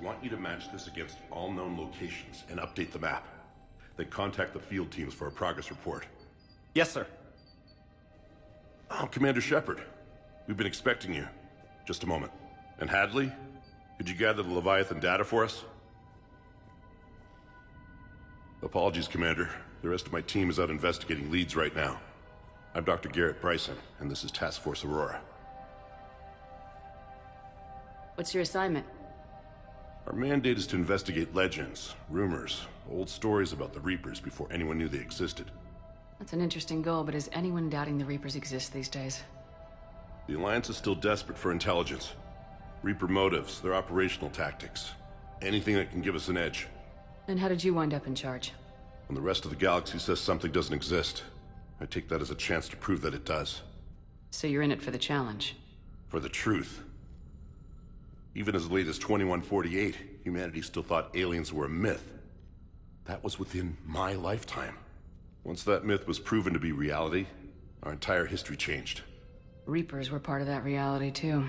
want you to match this against all known locations and update the map. Then contact the field teams for a progress report. Yes, sir. Oh, Commander Shepard. We've been expecting you. Just a moment. And Hadley? Could you gather the Leviathan data for us? Apologies, Commander. The rest of my team is out investigating leads right now. I'm Dr. Garrett Bryson, and this is Task Force Aurora. What's your assignment? Our mandate is to investigate legends, rumors, old stories about the Reapers before anyone knew they existed. That's an interesting goal, but is anyone doubting the Reapers exist these days? The Alliance is still desperate for intelligence. Reaper motives, their operational tactics. Anything that can give us an edge. And how did you wind up in charge? When the rest of the galaxy says something doesn't exist, I take that as a chance to prove that it does. So you're in it for the challenge? For the truth. Even as late as 2148, humanity still thought aliens were a myth. That was within my lifetime. Once that myth was proven to be reality, our entire history changed. Reapers were part of that reality, too.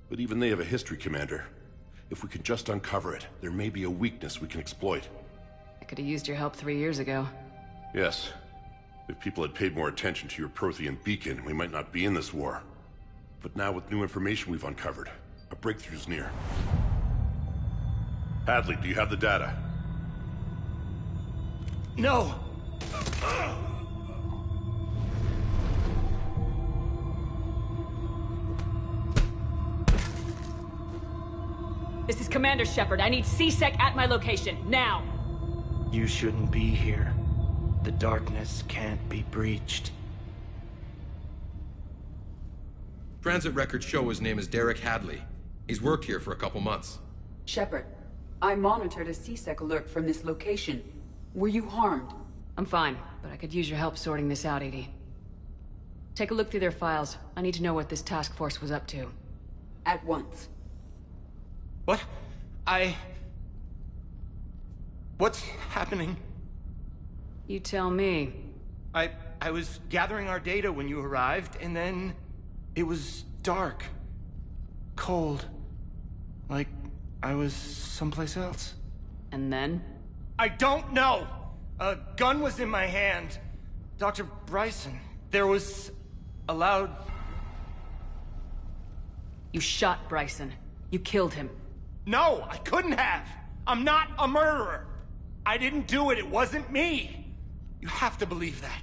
But even they have a history, Commander. If we can just uncover it, there may be a weakness we can exploit. I could have used your help 3 years ago. Yes. If people had paid more attention to your Prothean beacon, we might not be in this war. But now with new information we've uncovered, a breakthrough's near. Hadley, do you have the data? No! This is Commander Shepard. I need C-Sec at my location, now! You shouldn't be here. The darkness can't be breached. Transit records show his name is Derek Hadley. He's worked here for a couple months. Shepard, I monitored a C-Sec alert from this location. Were you harmed? I'm fine, but I could use your help sorting this out, Edie. Take a look through their files. I need to know what this task force was up to. At once. What? What's happening? You tell me. I was gathering our data when you arrived, and then it was dark. Cold. Like I was someplace else. And then? I don't know! A gun was in my hand. Dr. Bryson, there was a loud... You shot Bryson. You killed him. No, I couldn't have! I'm not a murderer! I didn't do it, it wasn't me! You have to believe that.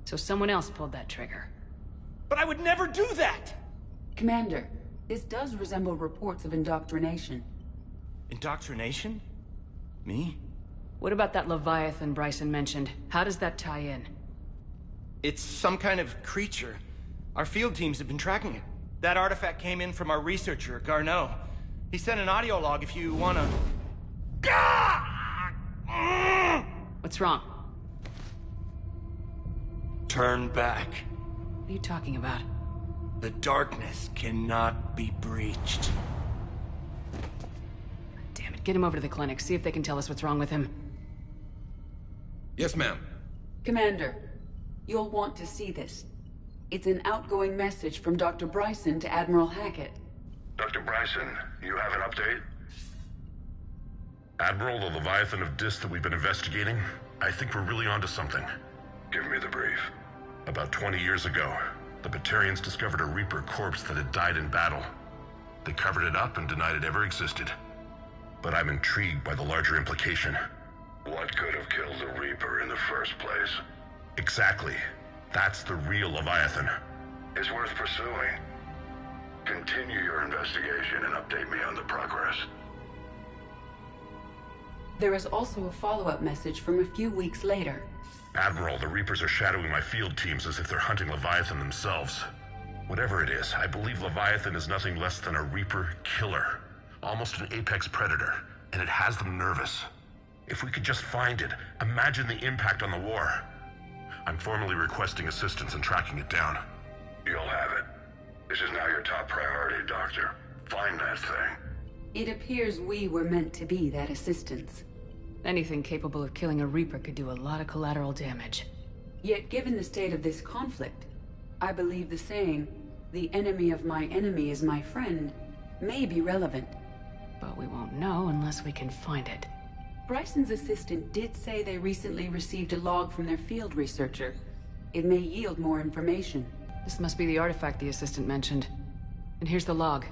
So someone else pulled that trigger. But I would never do that! Commander, this does resemble reports of indoctrination. Indoctrination? Me? What about that Leviathan Bryson mentioned? How does that tie in? It's some kind of creature. Our field teams have been tracking it. That artifact came in from our researcher, Garrus. He sent an audio log if you wanna... What's wrong? Turn back. What are you talking about? The darkness cannot be breached. Damn it, get him over to the clinic. See if they can tell us what's wrong with him. Yes, ma'am. Commander, you'll want to see this. It's an outgoing message from Dr. Bryson to Admiral Hackett. Dr. Bryson, you have an update? Admiral, the Leviathan of Dis that we've been investigating, I think we're really onto something. Give me the brief. About 20 years ago, the Batarians discovered a Reaper corpse that had died in battle. They covered it up and denied it ever existed. But I'm intrigued by the larger implication. What could have killed the Reaper in the first place? Exactly. That's the real Leviathan. It's worth pursuing. Continue your investigation and update me on the progress. There is also a follow-up message from a few weeks later. Admiral, the Reapers are shadowing my field teams as if they're hunting Leviathan themselves. Whatever it is, I believe Leviathan is nothing less than a Reaper killer. Almost an apex predator, and it has them nervous. If we could just find it, imagine the impact on the war. I'm formally requesting assistance in tracking it down. You'll have it. This is now your top priority, Doctor. Find that thing. It appears we were meant to be that assistance. Anything capable of killing a Reaper could do a lot of collateral damage. Yet given the state of this conflict, I believe the saying, "The enemy of my enemy is my friend," may be relevant. but we won't know unless we can find it. Bryson's assistant did say they recently received a log from their field researcher. It may yield more information. This must be the artifact the assistant mentioned. And here's the log.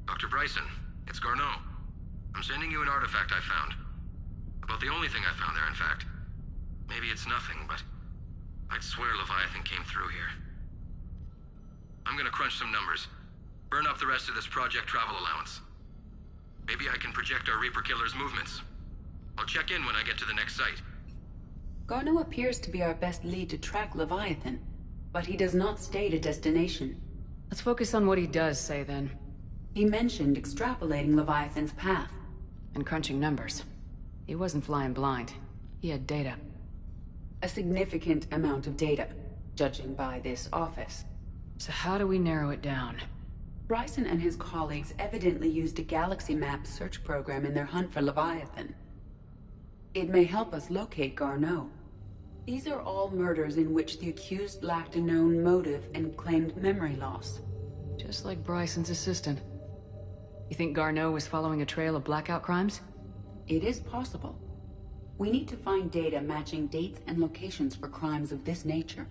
Dr. Bryson, it's Garneau. I'm sending you an artifact I found. About the only thing I found there, in fact. Maybe it's nothing, but I'd swear Leviathan came through here. I'm gonna crunch some numbers. Burn up the rest of this project travel allowance. Maybe I can project our Reaper Killer's movements. I'll check in when I get to the next site. Garneau appears to be our best lead to track Leviathan, but he does not state a destination. Let's focus on what he does say, then. He mentioned extrapolating Leviathan's path. And crunching numbers. He wasn't flying blind. He had data. A significant amount of data, judging by this office. So how do we narrow it down? Bryson and his colleagues evidently used a galaxy map search program in their hunt for Leviathan. It may help us locate Garneau. These are all murders in which the accused lacked a known motive and claimed memory loss. Just like Bryson's assistant. You think Garneau was following a trail of blackout crimes? It is possible. We need to find data matching dates and locations for crimes of this nature.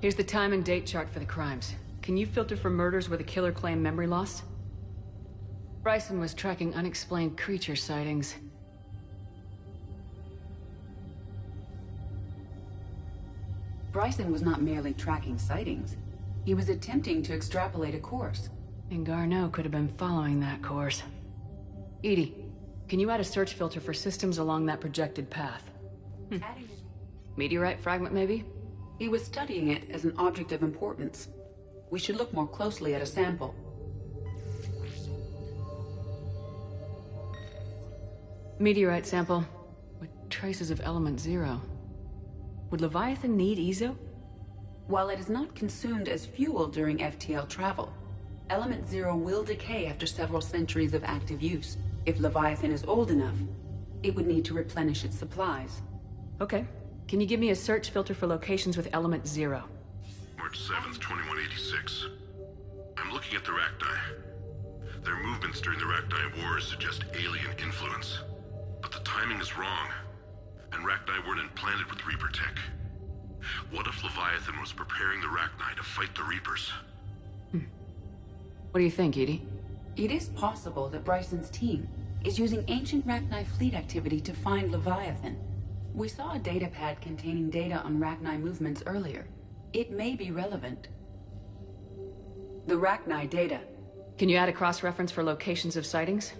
Here's the time and date chart for the crimes. Can you filter for murders where the killer claimed memory loss? Bryson was tracking unexplained creature sightings. Bryson was not merely tracking sightings. He was attempting to extrapolate a course. And Garneau could have been following that course. Edie, can you add a search filter for systems along that projected path? Meteorite fragment, maybe? He was studying it as an object of importance. We should look more closely at a sample. Meteorite sample with traces of element 0. Would Leviathan need Ezo? While it is not consumed as fuel during FTL travel, element 0 will decay after several centuries of active use. If Leviathan is old enough, it would need to replenish its supplies. Okay. Can you give me a search filter for locations with element 0? March 7th, 2186. I'm looking at the Rachni. Their movements during the Rachni Wars suggest alien influence. But the timing is wrong. And Rachni weren't implanted with Reaper tech. What if Leviathan was preparing the Rachni to fight the Reapers? What do you think, Edie? It is possible that Bryson's team is using ancient Rachni fleet activity to find Leviathan. We saw a datapad containing data on Rachni movements earlier. It may be relevant. The Rachni data. Can you add a cross-reference for locations of sightings?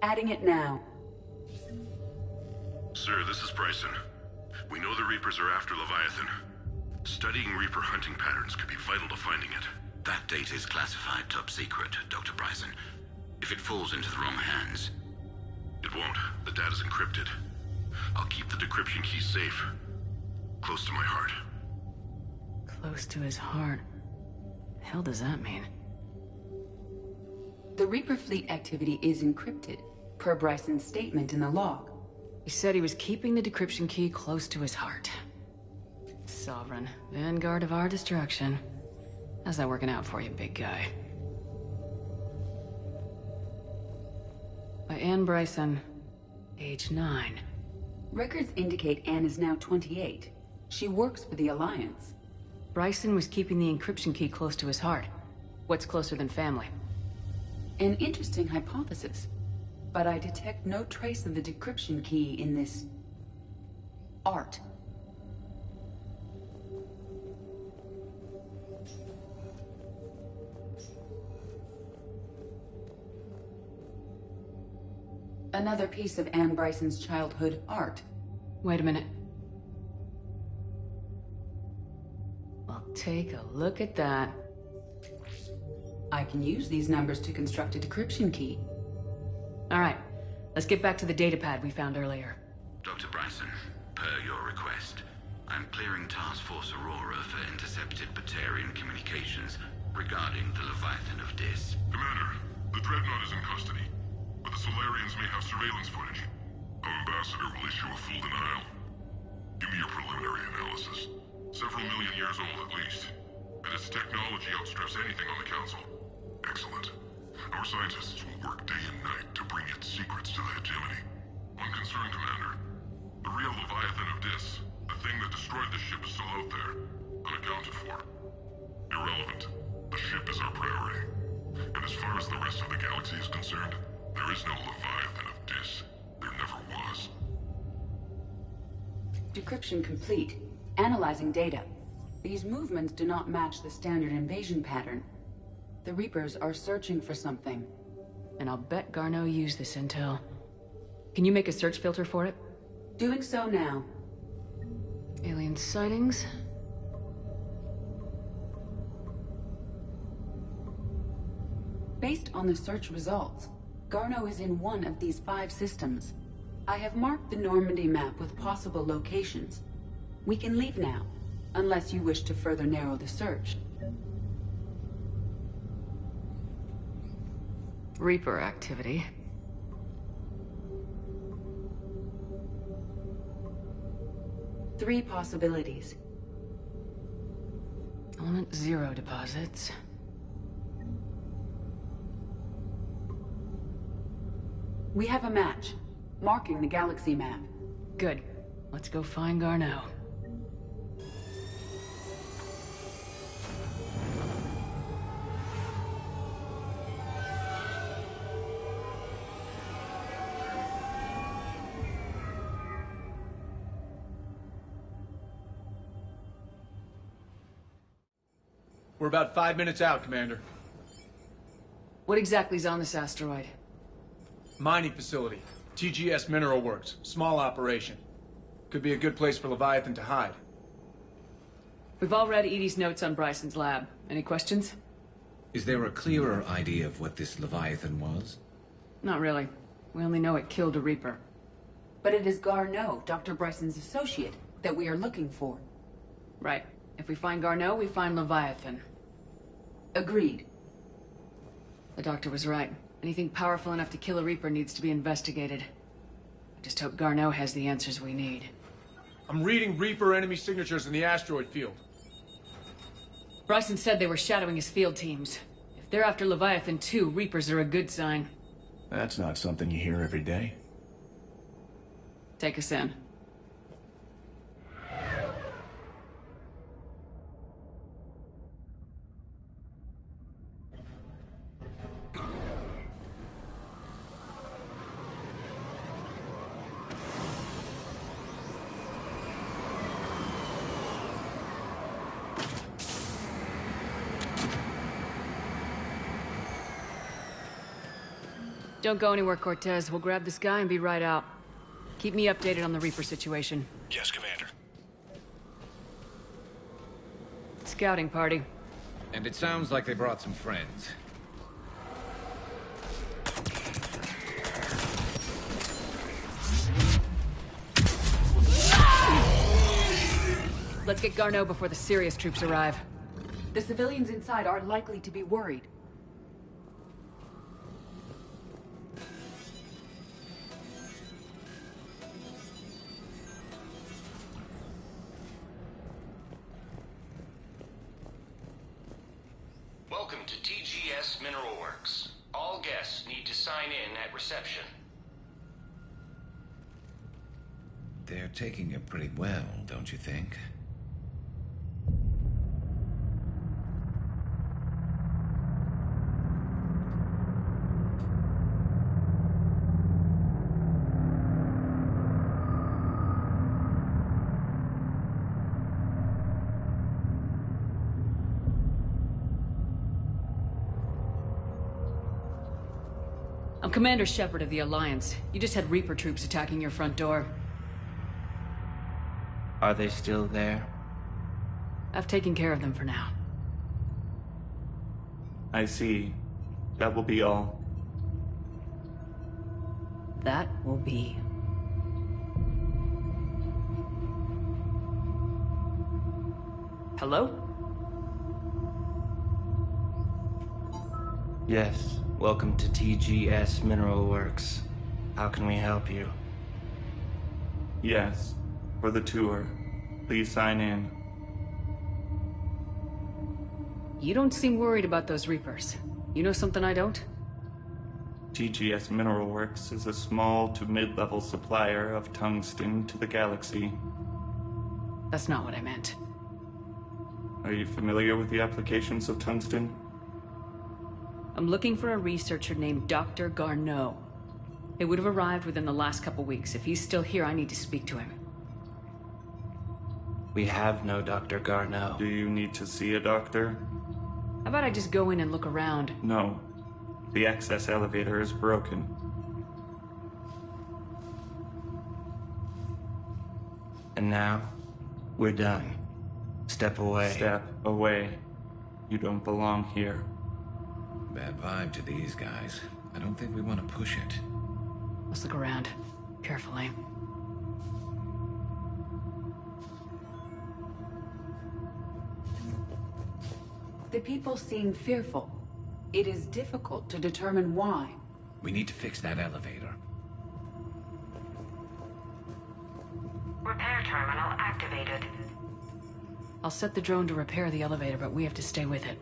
Adding it now. Sir, this is Bryson. We know the Reapers are after Leviathan. Studying Reaper hunting patterns could be vital to finding it. That data is classified top secret, Dr. Bryson. If it falls into the wrong hands... It won't. The data's encrypted. I'll keep the decryption key safe. Close to my heart. Close to his heart. The hell does that mean? The Reaper fleet activity is encrypted, per Bryson's statement in the log. He said he was keeping the decryption key close to his heart. Sovereign, vanguard of our destruction. How's that working out for you, big guy? By Anne Bryson, age 9. Records indicate Anne is now 28. She works for the Alliance. Bryson was keeping the encryption key close to his heart. What's closer than family? An interesting hypothesis. But I detect no trace of the decryption key in this... art. Another piece of Anne Bryson's childhood art. Wait a minute. Well, take a look at that. I can use these numbers to construct a decryption key. All right, let's get back to the datapad we found earlier. Dr. Bryson, per your request, I'm clearing Task Force Aurora for intercepted Batarian communications regarding the Leviathan of Dis. Commander, the Dreadnought is in custody, but the Solarians may have surveillance footage. Our ambassador will issue a full denial. Give me your preliminary analysis. Several million years old at least, and its technology outstrips anything on the Council. Excellent. Our scientists will work day and night to bring its secrets to the hegemony. One concern, Commander. The real Leviathan of Dis, the thing that destroyed the ship, is still out there, unaccounted for. Irrelevant. The ship is our priority. And as far as the rest of the galaxy is concerned, there is no Leviathan of Dis. There never was. Decryption complete. Analyzing data. These movements do not match the standard invasion pattern. The Reapers are searching for something. And I'll bet Garneau used this intel. Can you make a search filter for it? Doing so now. Alien sightings? Based on the search results, Garneau is in one of these 5 systems. I have marked the Normandy map with possible locations. We can leave now, unless you wish to further narrow the search. Reaper activity. Three possibilities. Element 0 deposits. We have a match, marking the galaxy map. Good. Let's go find Garneau. We're about 5 minutes out, Commander. What exactly is on this asteroid? Mining facility. TGS Mineral Works. Small operation. Could be a good place for Leviathan to hide. We've all read Edie's notes on Bryson's lab. Any questions? Is there a clearer idea of what this Leviathan was? Not really. We only know it killed a Reaper. But it is Garneau, Dr. Bryson's associate, that we are looking for. Right. If we find Garneau, we find Leviathan. Agreed. The doctor was right. Anything powerful enough to kill a Reaper needs to be investigated. I just hope Garneau has the answers we need. I'm reading Reaper enemy signatures in the asteroid field. Bryson said they were shadowing his field teams. If they're after Leviathan too, Reapers are a good sign. That's not something you hear every day. Take us in. Don't go anywhere, Cortez. We'll grab this guy and be right out. Keep me updated on the Reaper situation. Yes, Commander. Scouting party. And it sounds like they brought some friends. Let's get Garneau before the serious troops arrive. The civilians inside are likely to be worried. Welcome to TGS Mineral Works. All guests need to sign in at reception. They're taking it pretty well, don't you think? I'm Commander Shepard of the Alliance. You just had Reaper troops attacking your front door. Are they still there? I've taken care of them for now. I see. That will be all. That will be. Hello? Yes, welcome to TGS Mineral Works. How can we help you? Yes, for the tour. Please sign in. You don't seem worried about those Reapers. You know something I don't? TGS Mineral Works is a small to mid-level supplier of tungsten to the galaxy. That's not what I meant. Are you familiar with the applications of tungsten? I'm looking for a researcher named Dr. Garneau. It would have arrived within the last couple weeks. If he's still here, I need to speak to him. We have no Dr. Garneau. Do you need to see a doctor? How about I just go in and look around? No. The access elevator is broken. And now, we're done. Step away. Step away. You don't belong here. Bad vibe to these guys. I don't think we want to push it. Let's look around. Carefully. The people seem fearful. It is difficult to determine why. We need to fix that elevator. Repair terminal activated. I'll set the drone to repair the elevator, but we have to stay with it.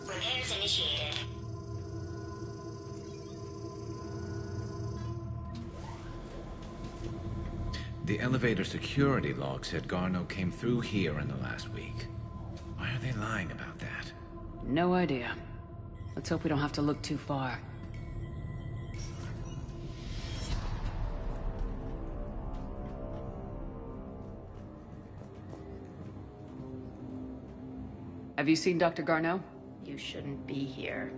Repairs initiated. The elevator security log said Garneau came through here in the last week. Why are they lying about that? No idea. Let's hope we don't have to look too far. Have you seen Dr. Garneau? You shouldn't be here.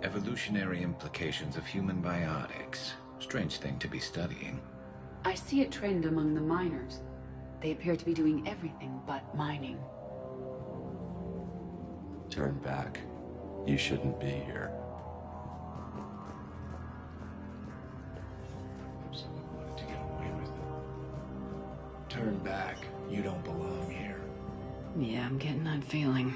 Evolutionary implications of human biotics. Strange thing to be studying. I see a trend among the miners. They appear to be doing everything but mining. Turn back. You shouldn't be here. Someone wanted to get away with it. Turn back. You don't belong here. Yeah, I'm getting that feeling.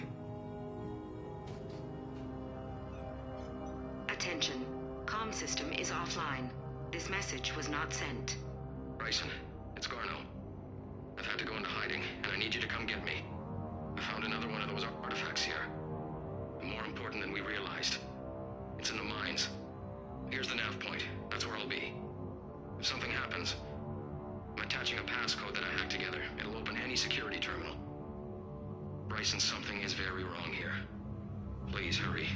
Attention. Comm system is offline. This message was not sent. Bryson, it's Garneau. I've had to go into hiding, and I need you to come get me. I found another one of those artifacts here. More important than we realized. It's in the mines. Here's the nav point. That's where I'll be. If something happens, I'm attaching a passcode that I hacked together. It'll open any security terminal. Bryson, something is very wrong here. Please hurry.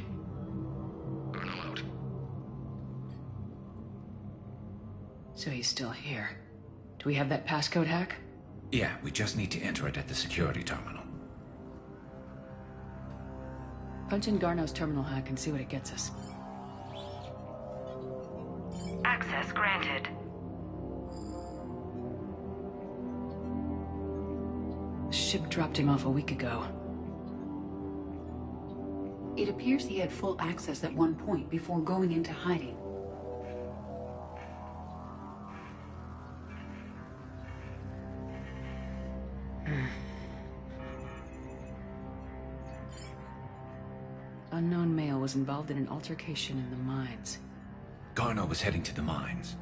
Garneau out. So he's still here. Do we have that passcode hack? Yeah, we just need to enter it at the security terminal. Punch in Garneau's terminal hack and see what it gets us. Access granted. The ship dropped him off a week ago. It appears he had full access at one point before going into hiding. Unknown male was involved in an altercation in the mines. Garneau was heading to the mines.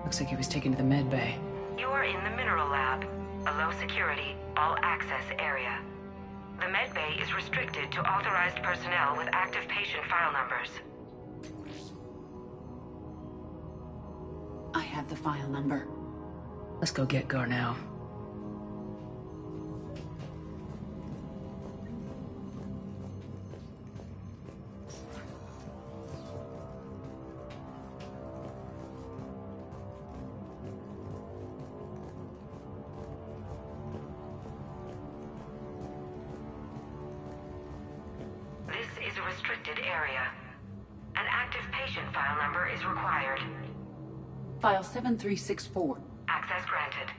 Looks like he was taken to the med bay. You are in the mineral lab, a low security, all access area. The med bay is restricted to authorized personnel with active patient file numbers. I have the file number. Let's go get Garneau. This is a restricted area. An active patient file number is required. File 7364. Access granted.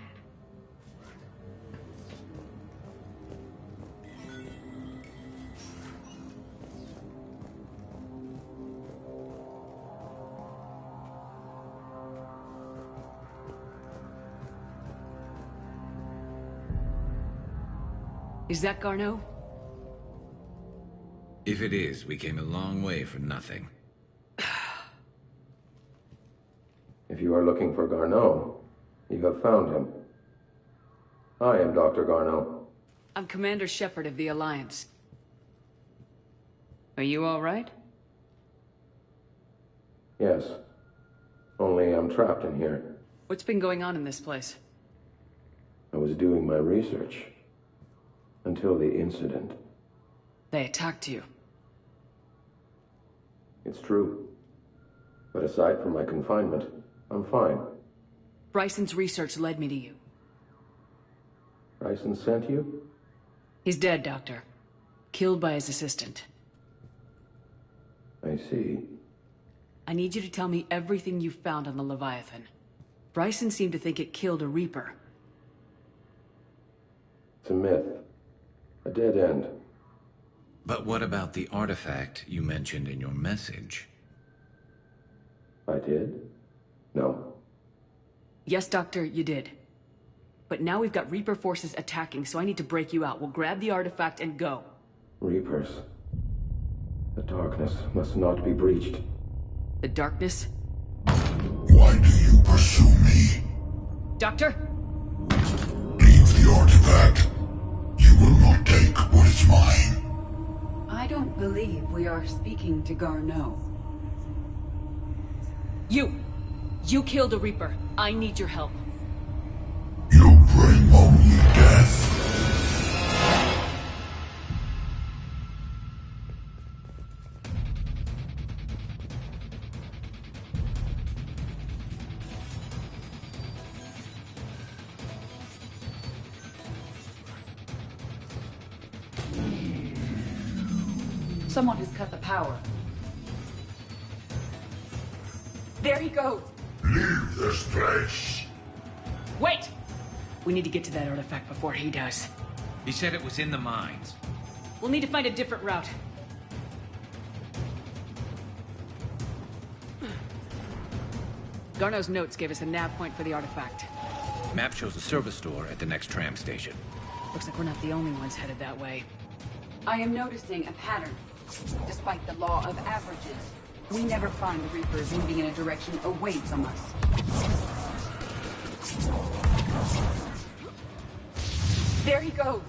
Is that Garneau? If it is, we came a long way for nothing. If you are looking for Garneau, you have found him. I am Dr. Garneau. I'm Commander Shepard of the Alliance. Are you all right? Yes. Only I'm trapped in here. What's been going on in this place? I was doing my research. Until the incident. They attacked you. It's true. But aside from my confinement, I'm fine. Bryson's research led me to you. Bryson sent you? He's dead, Doctor. Killed by his assistant. I see. I need you to tell me everything you found on the Leviathan. Bryson seemed to think it killed a Reaper. It's a myth. A dead end. But what about the artifact you mentioned in your message? I did? No. Yes, Doctor, you did. But now we've got Reaper forces attacking, so I need to break you out. We'll grab the artifact and go. Reapers. The darkness must not be breached. The darkness? Why do you pursue me? Doctor? Leave the artifact. You will not take what is mine. I don't believe we are speaking to Garneau. You killed a Reaper. I need your help. You bring only death. Someone has cut the power. There he goes. Leave this place. Wait! We need to get to that artifact before he does. He said it was in the mines. We'll need to find a different route. Garneau's notes gave us a nav point for the artifact. Map shows a service door at the next tram station. Looks like we're not the only ones headed that way. I am noticing a pattern. Despite the law of averages, we never find the Reapers moving in a direction away from us. There he goes!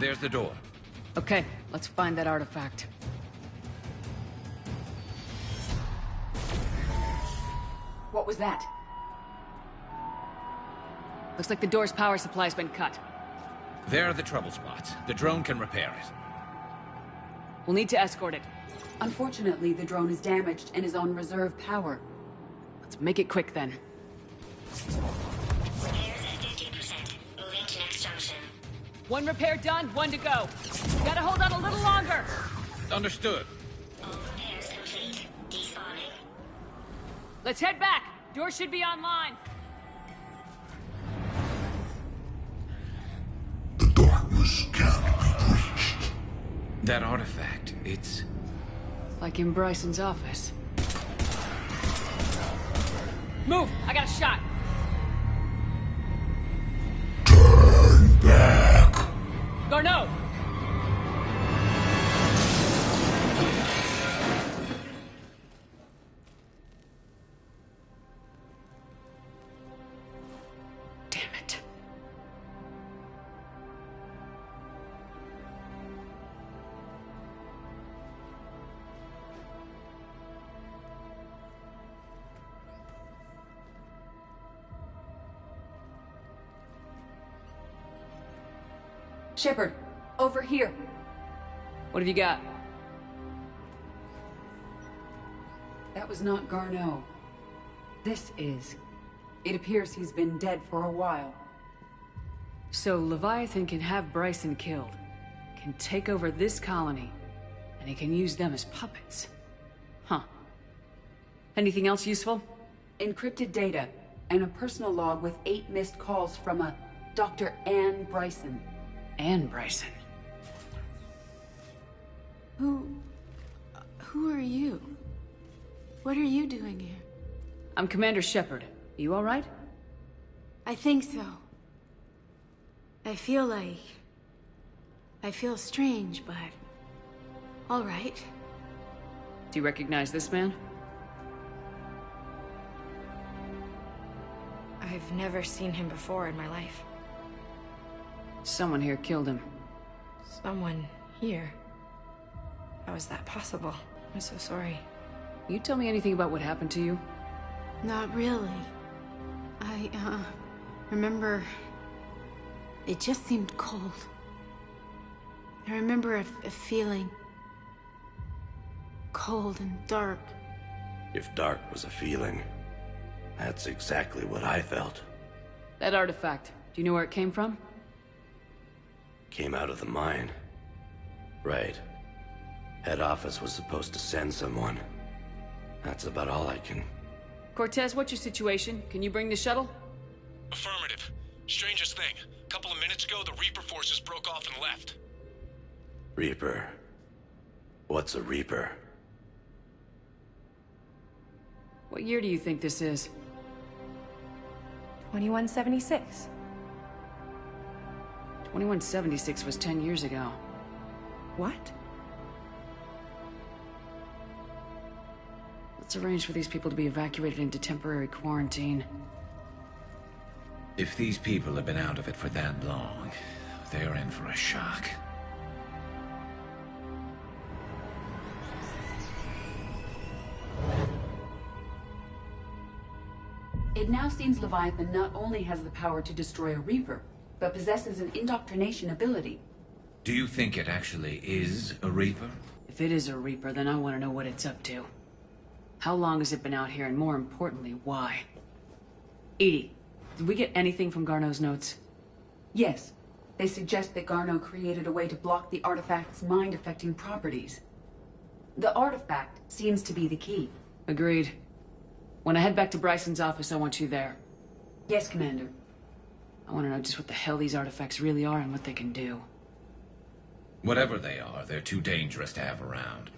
There's the door. Okay, let's find that artifact. What was that? Looks like the door's power supply's been cut. There are the trouble spots. The drone can repair it. We'll need to escort it. Unfortunately, the drone is damaged and is on reserve power. Let's make it quick then. Repairs at 50%. Moving to next junction. One repair done, one to go. Gotta hold on a little longer. Understood. All repairs complete. Despawning. Let's head back. Door should be online. The darkness can't be breached. That artifact, it's... Like in Bryson's office. Move! I got a shot! Turn back! Garneau! Damn it. Shepard, over here. What have you got? That was not Garneau. This is. It appears he's been dead for a while. So Leviathan can have Bryson killed, can take over this colony, and he can use them as puppets. Huh. Anything else useful? Encrypted data, and a personal log with 8 missed calls from a Dr. Anne Bryson. Anne Bryson. Who are you? What are you doing here? I'm Commander Shepard. You all right? I think so. I feel strange, but... all right. Do you recognize this man? I've never seen him before in my life. Someone here killed him. Someone here? How is that possible? I'm so sorry. You tell me anything about what happened to you? Not really. I, remember... it just seemed cold. I remember a feeling... cold and dark. If dark was a feeling, that's exactly what I felt. That artifact, do you know where it came from? Came out of the mine. Right. Head office was supposed to send someone. That's about all I can... Cortez, what's your situation? Can you bring the shuttle? Affirmative. Strangest thing. A couple of minutes ago, the Reaper forces broke off and left. Reaper? What's a Reaper? What year do you think this is? 2176. 2176 was 10 years ago. What? Let's arrange for these people to be evacuated into temporary quarantine. If these people have been out of it for that long, they're in for a shock. It now seems Leviathan not only has the power to destroy a Reaper, but possesses an indoctrination ability. Do you think it actually is a Reaper? If it is a Reaper, then I want to know what it's up to. How long has it been out here, and more importantly, why? Edie, did we get anything from Garneau's notes? Yes. They suggest that Garneau created a way to block the artifact's mind-affecting properties. The artifact seems to be the key. Agreed. When I head back to Bryson's office, I want you there. Yes, Commander. I want to know just what the hell these artifacts really are and what they can do. Whatever they are, they're too dangerous to have around.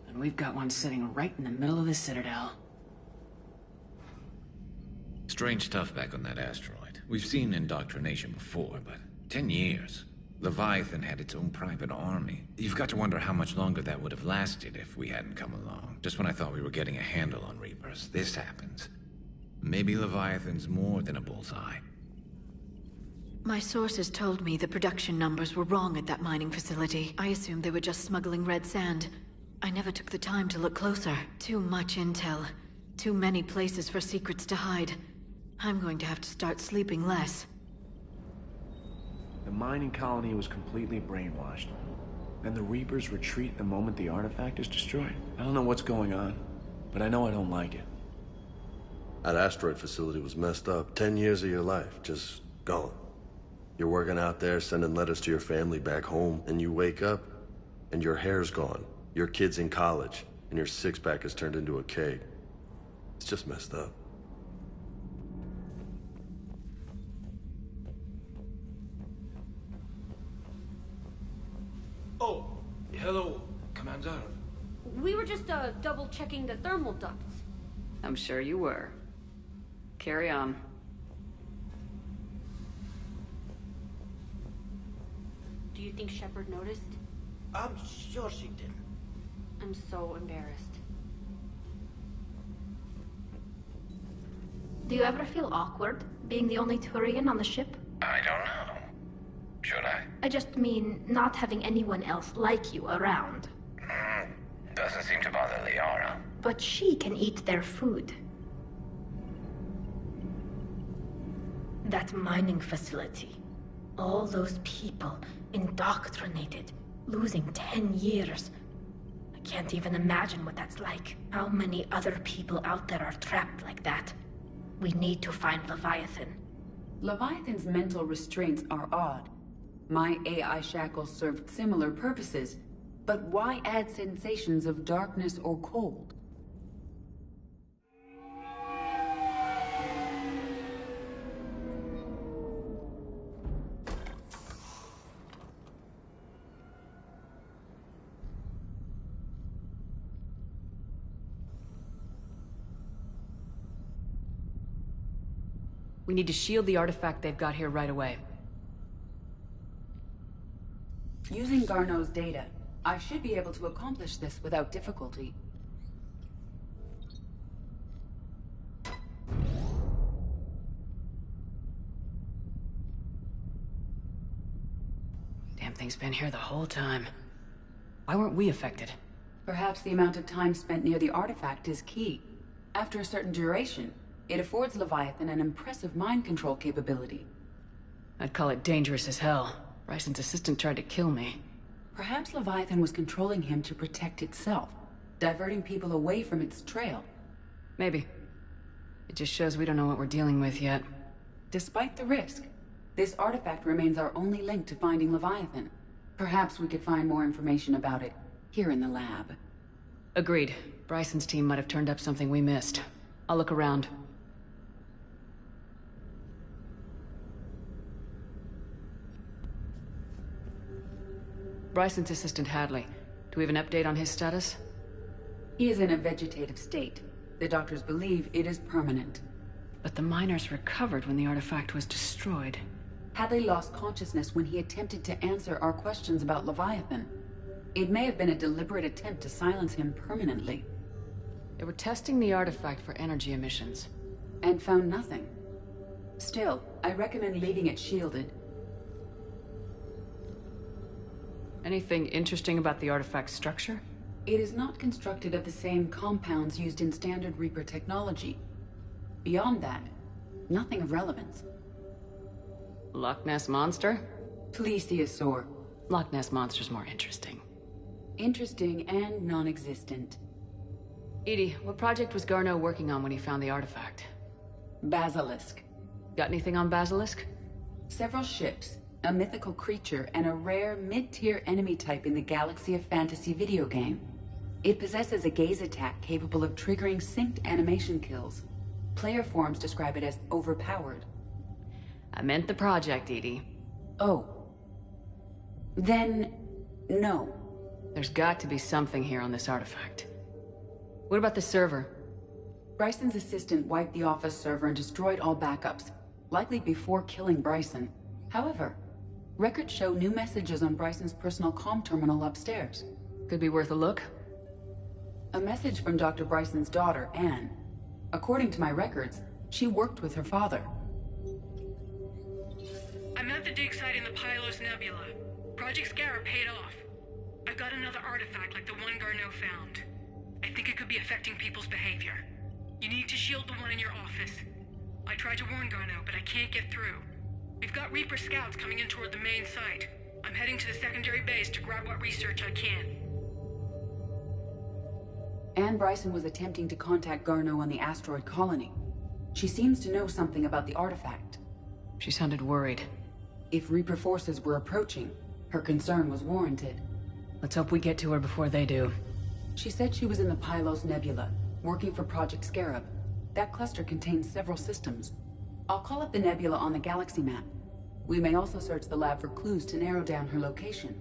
And we've got one sitting right in the middle of the Citadel. Strange stuff back on that asteroid. We've seen indoctrination before, but 10 years. Leviathan had its own private army. You've got to wonder how much longer that would have lasted if we hadn't come along. Just when I thought we were getting a handle on Reapers, this happens. Maybe Leviathan's more than a bullseye. My sources told me the production numbers were wrong at that mining facility. I assumed they were just smuggling red sand. I never took the time to look closer. Too much intel. Too many places for secrets to hide. I'm going to have to start sleeping less. The mining colony was completely brainwashed. And the Reapers retreat the moment the artifact is destroyed. I don't know what's going on, but I know I don't like it. That asteroid facility was messed up. 10 years of your life, just gone. You're working out there, sending letters to your family back home, and you wake up, and your hair's gone. Your kid's in college, and your six-pack has turned into a keg. It's just messed up. Oh, hello, Commander. We were just double-checking the thermal ducts. I'm sure you were. Carry on. Do you think Shepard noticed? I'm sure she did. I'm so embarrassed. Do you ever feel awkward, being the only Turian on the ship? I don't know. Should I? I just mean not having anyone else like you around. Doesn't seem to bother Liara. But she can eat their food. That mining facility. All those people, indoctrinated, losing 10 years. I can't even imagine what that's like. How many other people out there are trapped like that? We need to find Leviathan. Leviathan's mental restraints are odd. My AI shackles served similar purposes, but why add sensations of darkness or cold? We need to shield the artifact they've got here right away. Using Garneau's data, I should be able to accomplish this without difficulty. Damn thing's been here the whole time. Why weren't we affected? Perhaps the amount of time spent near the artifact is key. After a certain duration, it affords Leviathan an impressive mind control capability. I'd call it dangerous as hell. Bryson's assistant tried to kill me. Perhaps Leviathan was controlling him to protect itself, diverting people away from its trail. Maybe. It just shows we don't know what we're dealing with yet. Despite the risk, this artifact remains our only link to finding Leviathan. Perhaps we could find more information about it here in the lab. Agreed. Bryson's team might have turned up something we missed. I'll look around. Bryson's assistant Hadley. Do we have an update on his status? He is in a vegetative state. The doctors believe it is permanent. But the miners recovered when the artifact was destroyed. Hadley lost consciousness when he attempted to answer our questions about Leviathan. It may have been a deliberate attempt to silence him permanently. They were testing the artifact for energy emissions. And found nothing. Still, I recommend leaving it shielded. Anything interesting about the artifact's structure? It is not constructed of the same compounds used in standard Reaper technology. Beyond that, nothing of relevance. Loch Ness Monster? Plesiosaur. Loch Ness Monster's more interesting. Interesting and non-existent. Edie, what project was Garneau working on when he found the artifact? Basilisk. Got anything on Basilisk? Several ships, a mythical creature, and a rare mid-tier enemy type in the Galaxy of Fantasy video game. It possesses a gaze attack capable of triggering synced animation kills. Player forums describe it as overpowered. I meant the project, Edie. Oh. Then, no. There's got to be something here on this artifact. What about the server? Bryson's assistant wiped the office server and destroyed all backups, likely before killing Bryson. However, records show new messages on Bryson's personal comm terminal upstairs. Could be worth a look. A message from Dr. Bryson's daughter, Anne. According to my records, she worked with her father. I'm at the dig site in the Pylos Nebula. Project Scarab paid off. I've got another artifact like the one Garneau found. I think it could be affecting people's behavior. You need to shield the one in your office. I tried to warn Garneau, but I can't get through. We've got Reaper scouts coming in toward the main site. I'm heading to the secondary base to grab what research I can. Anne Bryson was attempting to contact Garneau on the asteroid colony. She seems to know something about the artifact. She sounded worried. If Reaper forces were approaching, her concern was warranted. Let's hope we get to her before they do. She said she was in the Pylos Nebula, working for Project Scarab. That cluster contains several systems. I'll call up the nebula on the galaxy map. We may also search the lab for clues to narrow down her location.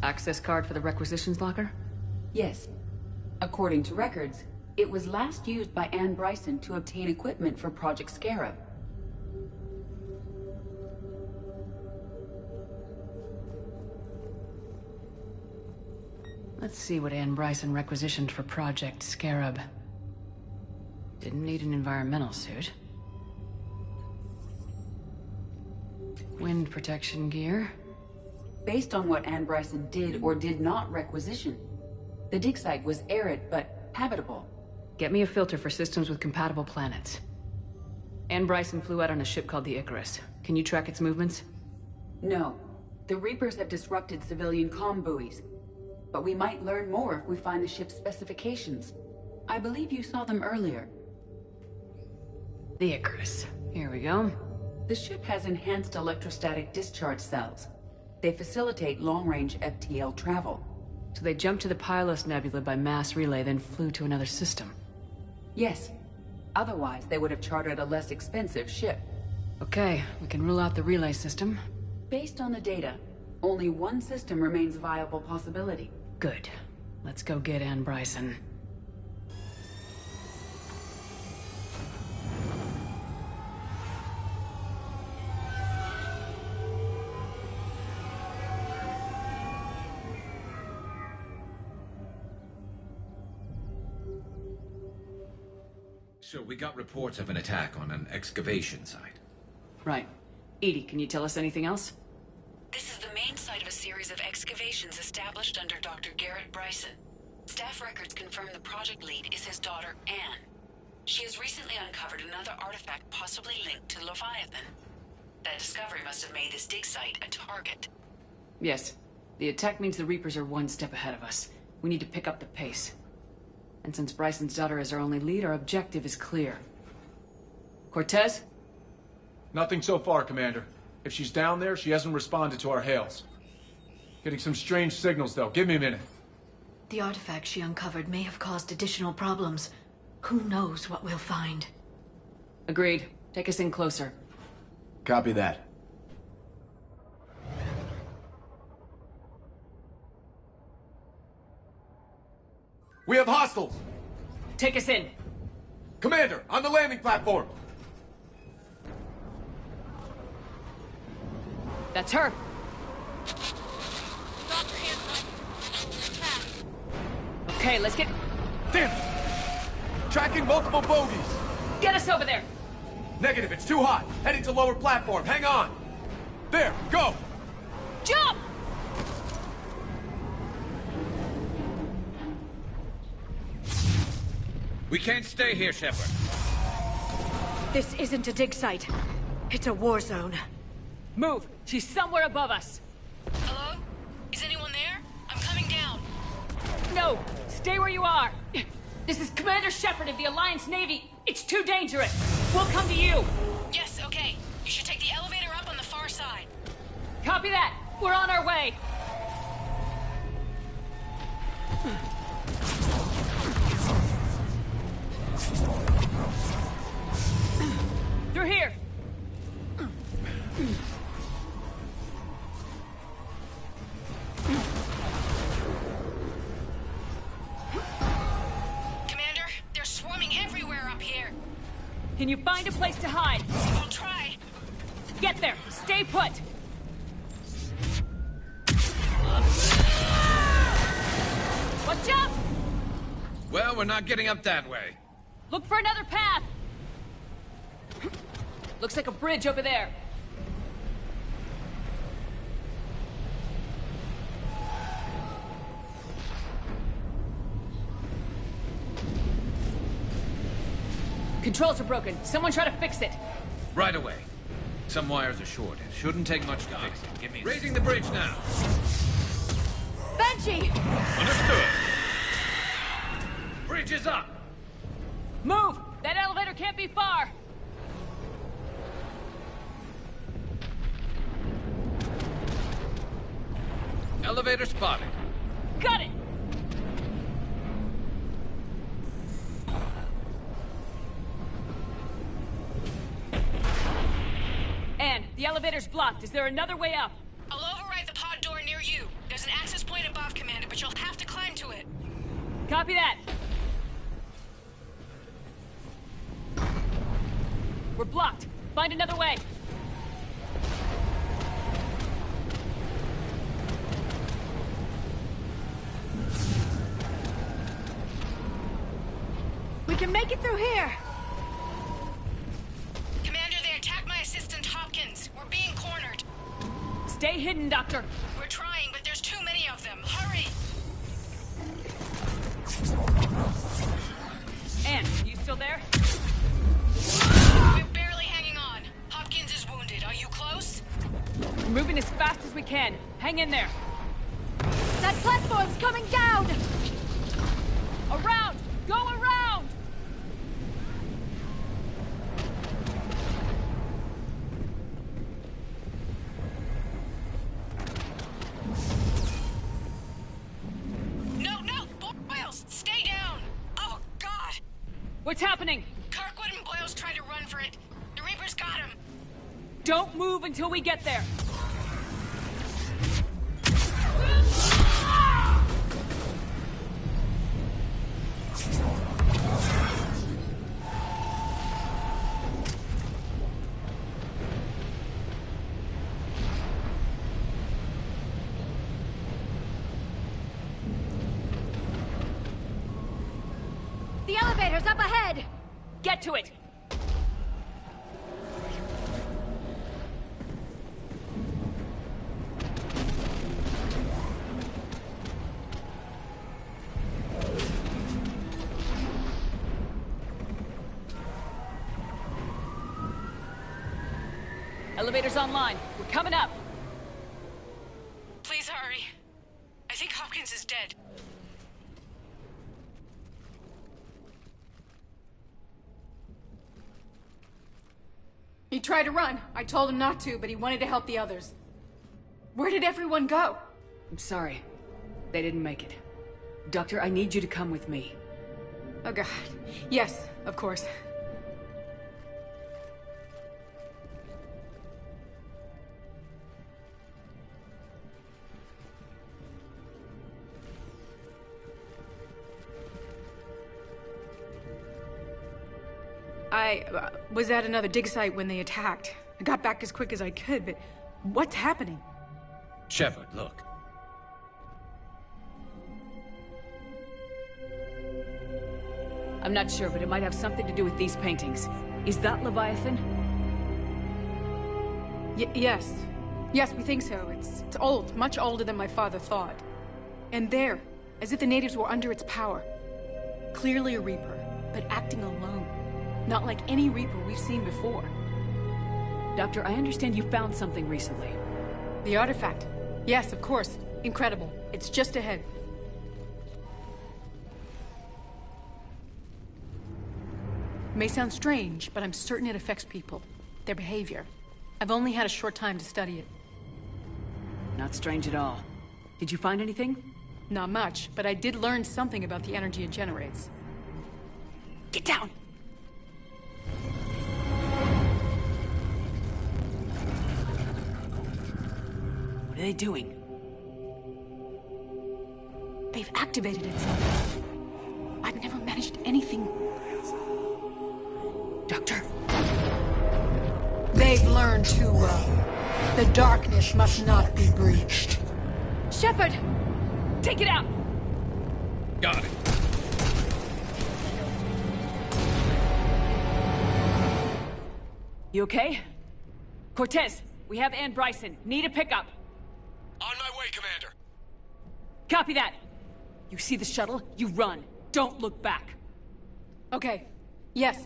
Access card for the requisitions locker? Yes. According to records, it was last used by Anne Bryson to obtain equipment for Project Scarab. Let's see what Anne Bryson requisitioned for Project Scarab. Didn't need an environmental suit. Wind protection gear. Based on what Anne Bryson did or did not requisition, the dig site was arid but habitable. Get me a filter for systems with compatible planets. Anne Bryson flew out on a ship called the Icarus. Can you track its movements? No. The Reapers have disrupted civilian comm buoys. But we might learn more if we find the ship's specifications. I believe you saw them earlier. The Icarus. Here we go. The ship has enhanced electrostatic discharge cells. They facilitate long-range FTL travel. So they jumped to the Pylos Nebula by mass relay, then flew to another system? Yes. Otherwise, they would have chartered a less expensive ship. Okay, we can rule out the relay system. Based on the data, only one system remains a viable possibility. Good. Let's go get Anne Bryson. So we got reports of an attack on an excavation site. Right. Edie, can you tell us anything else? This is the main site of a series of excavations established under Dr. Garrett Bryson. Staff records confirm the project lead is his daughter, Anne. She has recently uncovered another artifact possibly linked to Leviathan. That discovery must have made this dig site a target. Yes. The attack means the Reapers are one step ahead of us. We need to pick up the pace. And since Bryson's daughter is our only lead, our objective is clear. Cortez? Nothing so far, Commander. If she's down there, she hasn't responded to our hails. Getting some strange signals, though. Give me a minute. The artifact she uncovered may have caused additional problems. Who knows what we'll find? Agreed. Take us in closer. Copy that. We have hostiles! Take us in. Commander, on the landing platform! That's her. Okay, let's get... Damn it! Tracking multiple bogies! Get us over there! Negative, it's too hot. Heading to lower platform, hang on! There, go! Jump! We can't stay here, Shepard. This isn't a dig site. It's a war zone. Move! She's somewhere above us! Hello? Is anyone there? I'm coming down. No! Stay where you are! This is Commander Shepard of the Alliance Navy! It's too dangerous! We'll come to you! Yes, okay. You should take the elevator up on the far side. Copy that! We're on our way! Through here! Commander, they're swarming everywhere up here. Can you find a place to hide? I'll try. Get there! Stay put! Watch out! Well, we're not getting up that way. Look for another path! Looks like a bridge over there. Controls are broken. Someone try to fix it. Right away. Some wires are short. It shouldn't take much to fix it. Give me raising the bridge now. Banshee! Understood. Bridge is up. Move! That elevator can't be far. Elevator spotted. Got it! Anne, the elevator's blocked. Is there another way up? I'll override the pod door near you. There's an access point above, Commander, but you'll have to climb to it. Copy that. We're blocked. Find another way. We can make it through here! Commander, they attacked my assistant Hopkins. We're being cornered. Stay hidden, Doctor. We're trying, but there's too many of them. Hurry! Anne, you still there? We're barely hanging on. Hopkins is wounded. Are you close? We're moving as fast as we can. Hang in there. That platform's coming down! Around! Go around! No, no! Boyles, stay down! Oh, God! What's happening? Kirkwood and Boyles tried to run for it. The Reapers got him. Don't move until we get there. The elevator's up ahead! Get to it! Elevator's online. We're coming up. Please hurry. I think Hopkins is dead. He tried to run. I told him not to, but he wanted to help the others. Where did everyone go? I'm sorry. They didn't make it. Doctor, I need you to come with me. Oh god. Yes, of course. I was at another dig site when they attacked. I got back as quick as I could, but what's happening? Shepard, look. I'm not sure, but it might have something to do with these paintings. Is that Leviathan? Yes. Yes, we think so. It's old, much older than my father thought. And there, as if the natives were under its power. Clearly a Reaper, but acting alone. Not like any Reaper we've seen before. Doctor, I understand you found something recently. The artifact. Yes, of course. Incredible. It's just ahead. May sound strange, but I'm certain it affects people. Their behavior. I've only had a short time to study it. Not strange at all. Did you find anything? Not much, but I did learn something about the energy it generates. Get down! What are they doing? They've activated it somehow. I've never managed anything. Doctor? They've learned too well. The darkness must not be breached. Shepard! Take it out! Got it. You okay? Cortez, we have Ann Bryson. Need a pickup. On my way, Commander. Copy that. You see the shuttle, you run. Don't look back. Okay. Yes.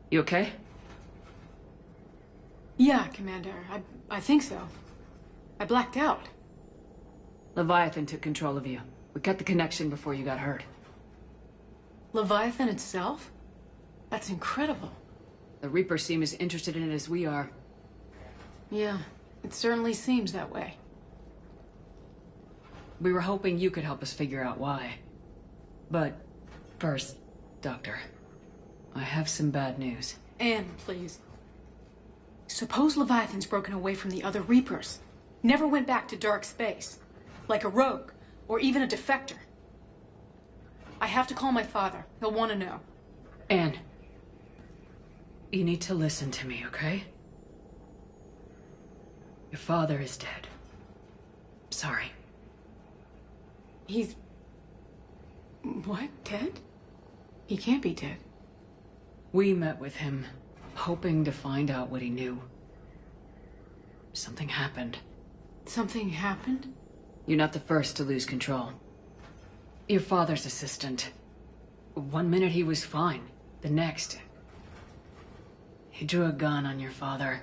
You okay? Yeah, Commander. I think so. I blacked out. Leviathan took control of you. We cut the connection before you got hurt. Leviathan itself? That's incredible. The Reapers seem as interested in it as we are. Yeah, it certainly seems that way. We were hoping you could help us figure out why. But first, Doctor, I have some bad news. Anne, please. Suppose Leviathan's broken away from the other Reapers. Never went back to dark space. Like a rogue, or even a defector. I have to call my father. He'll want to know. Anne, you need to listen to me, okay? Your father is dead. Sorry. He's... What? Dead? He can't be dead. We met with him, hoping to find out what he knew. Something happened. Something happened? You're not the first to lose control. Your father's assistant. One minute he was fine. The next... he drew a gun on your father.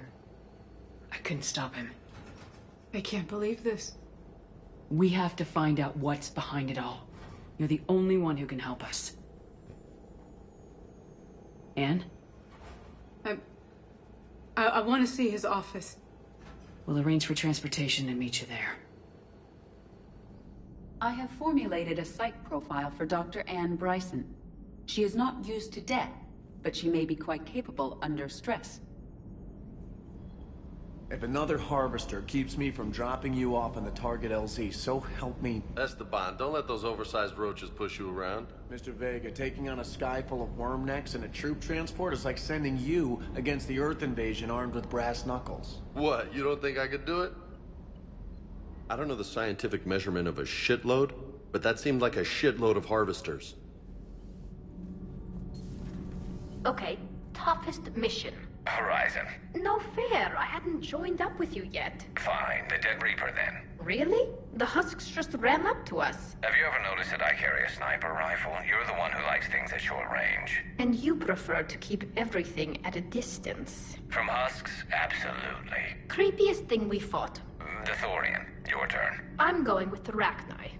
I couldn't stop him. I can't believe this. We have to find out what's behind it all. You're the only one who can help us. Anne? I want to see his office. We'll arrange for transportation and meet you there. I have formulated a psych profile for Dr. Ann Bryson. She is not used to death, but she may be quite capable under stress. If another harvester keeps me from dropping you off on the target LZ, so help me... Esteban, don't let those oversized roaches push you around. Mr. Vega, taking on a sky full of worm necks and a troop transport is like sending you against the Earth invasion armed with brass knuckles. What, you don't think I could do it? I don't know the scientific measurement of a shitload, but that seemed like a shitload of harvesters. Okay, toughest mission. Horizon. No fair, I hadn't joined up with you yet. Fine, the Dead Reaper then. Really? The husks just ran up to us. Have you ever noticed that I carry a sniper rifle? You're the one who likes things at short range. And you prefer to keep everything at a distance. From husks? Absolutely. Creepiest thing we fought. The Thorian. Your turn. I'm going with the Rachni.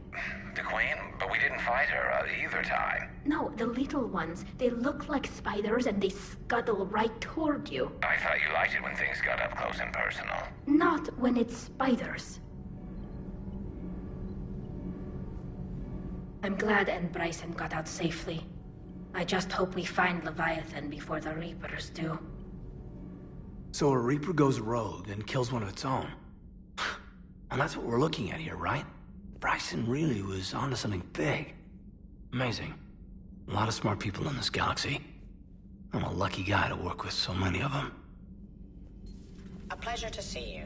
The Queen? But we didn't fight her either time. No, the little ones. They look like spiders and they scuttle right toward you. I thought you liked it when things got up close and personal. Not when it's spiders. I'm glad Ann Bryson got out safely. I just hope we find Leviathan before the Reapers do. So a Reaper goes rogue and kills one of its own. And that's what we're looking at here, right? Bryson really was onto something big. Amazing. A lot of smart people in this galaxy. I'm a lucky guy to work with so many of them. A pleasure to see you.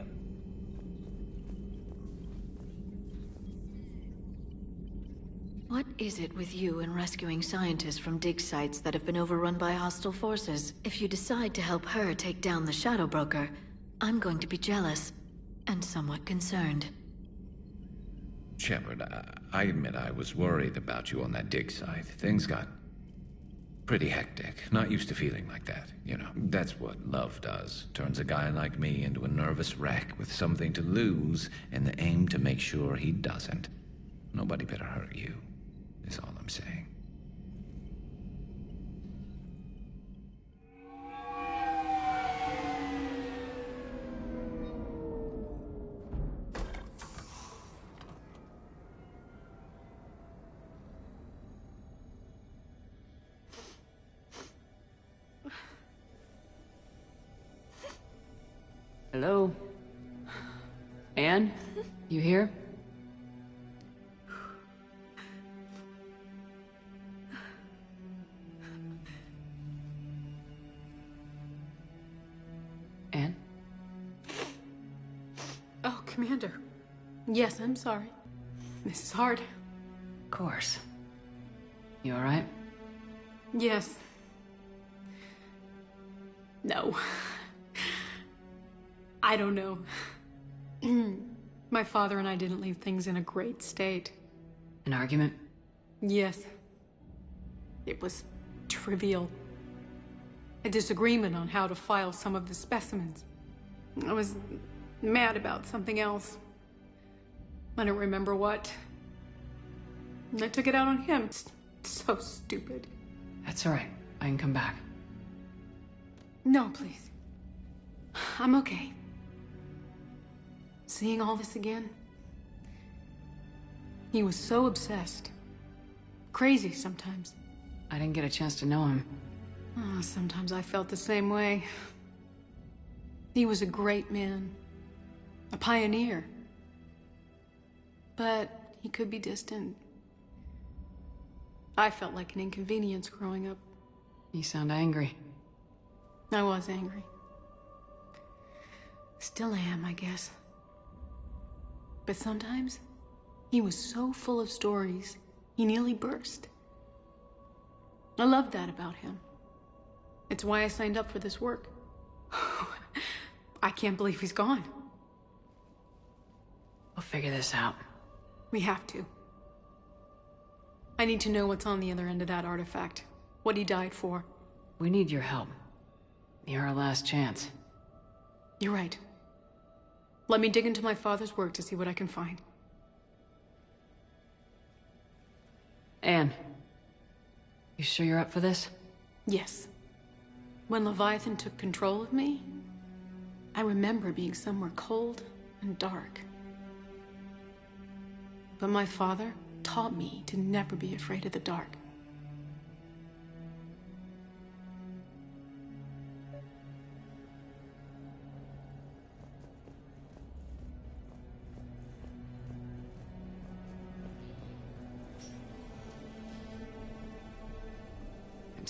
What is it with you and rescuing scientists from dig sites that have been overrun by hostile forces? If you decide to help her take down the Shadow Broker, I'm going to be jealous and somewhat concerned. Shepard, I admit I was worried about you on that dig site. Things got pretty hectic. Not used to feeling like that. You know, that's what love does. Turns a guy like me into a nervous wreck with something to lose and the aim to make sure he doesn't. Nobody better hurt you, is all I'm saying. Hello? Anne? You here? Anne? Oh, Commander. Yes, I'm sorry. This is hard. Of course. You alright? Yes. No. I don't know. My father and I didn't leave things in a great state. An argument? Yes. It was trivial. A disagreement on how to file some of the specimens. I was mad about something else. I don't remember what. And I took it out on him. It's so stupid. That's alright. I can come back. No, please. I'm okay. Seeing all this again? He was so obsessed. Crazy sometimes. I didn't get a chance to know him. Oh, sometimes I felt the same way. He was a great man. A pioneer. But he could be distant. I felt like an inconvenience growing up. You sound angry. I was angry. Still am, I guess. But sometimes, he was so full of stories, he nearly burst. I loved that about him. It's why I signed up for this work. I can't believe he's gone. We'll figure this out. We have to. I need to know what's on the other end of that artifact. What he died for. We need your help. You're our last chance. You're right. Let me dig into my father's work to see what I can find. Anne, you sure you're up for this? Yes. When Leviathan took control of me, I remember being somewhere cold and dark. But my father taught me to never be afraid of the dark.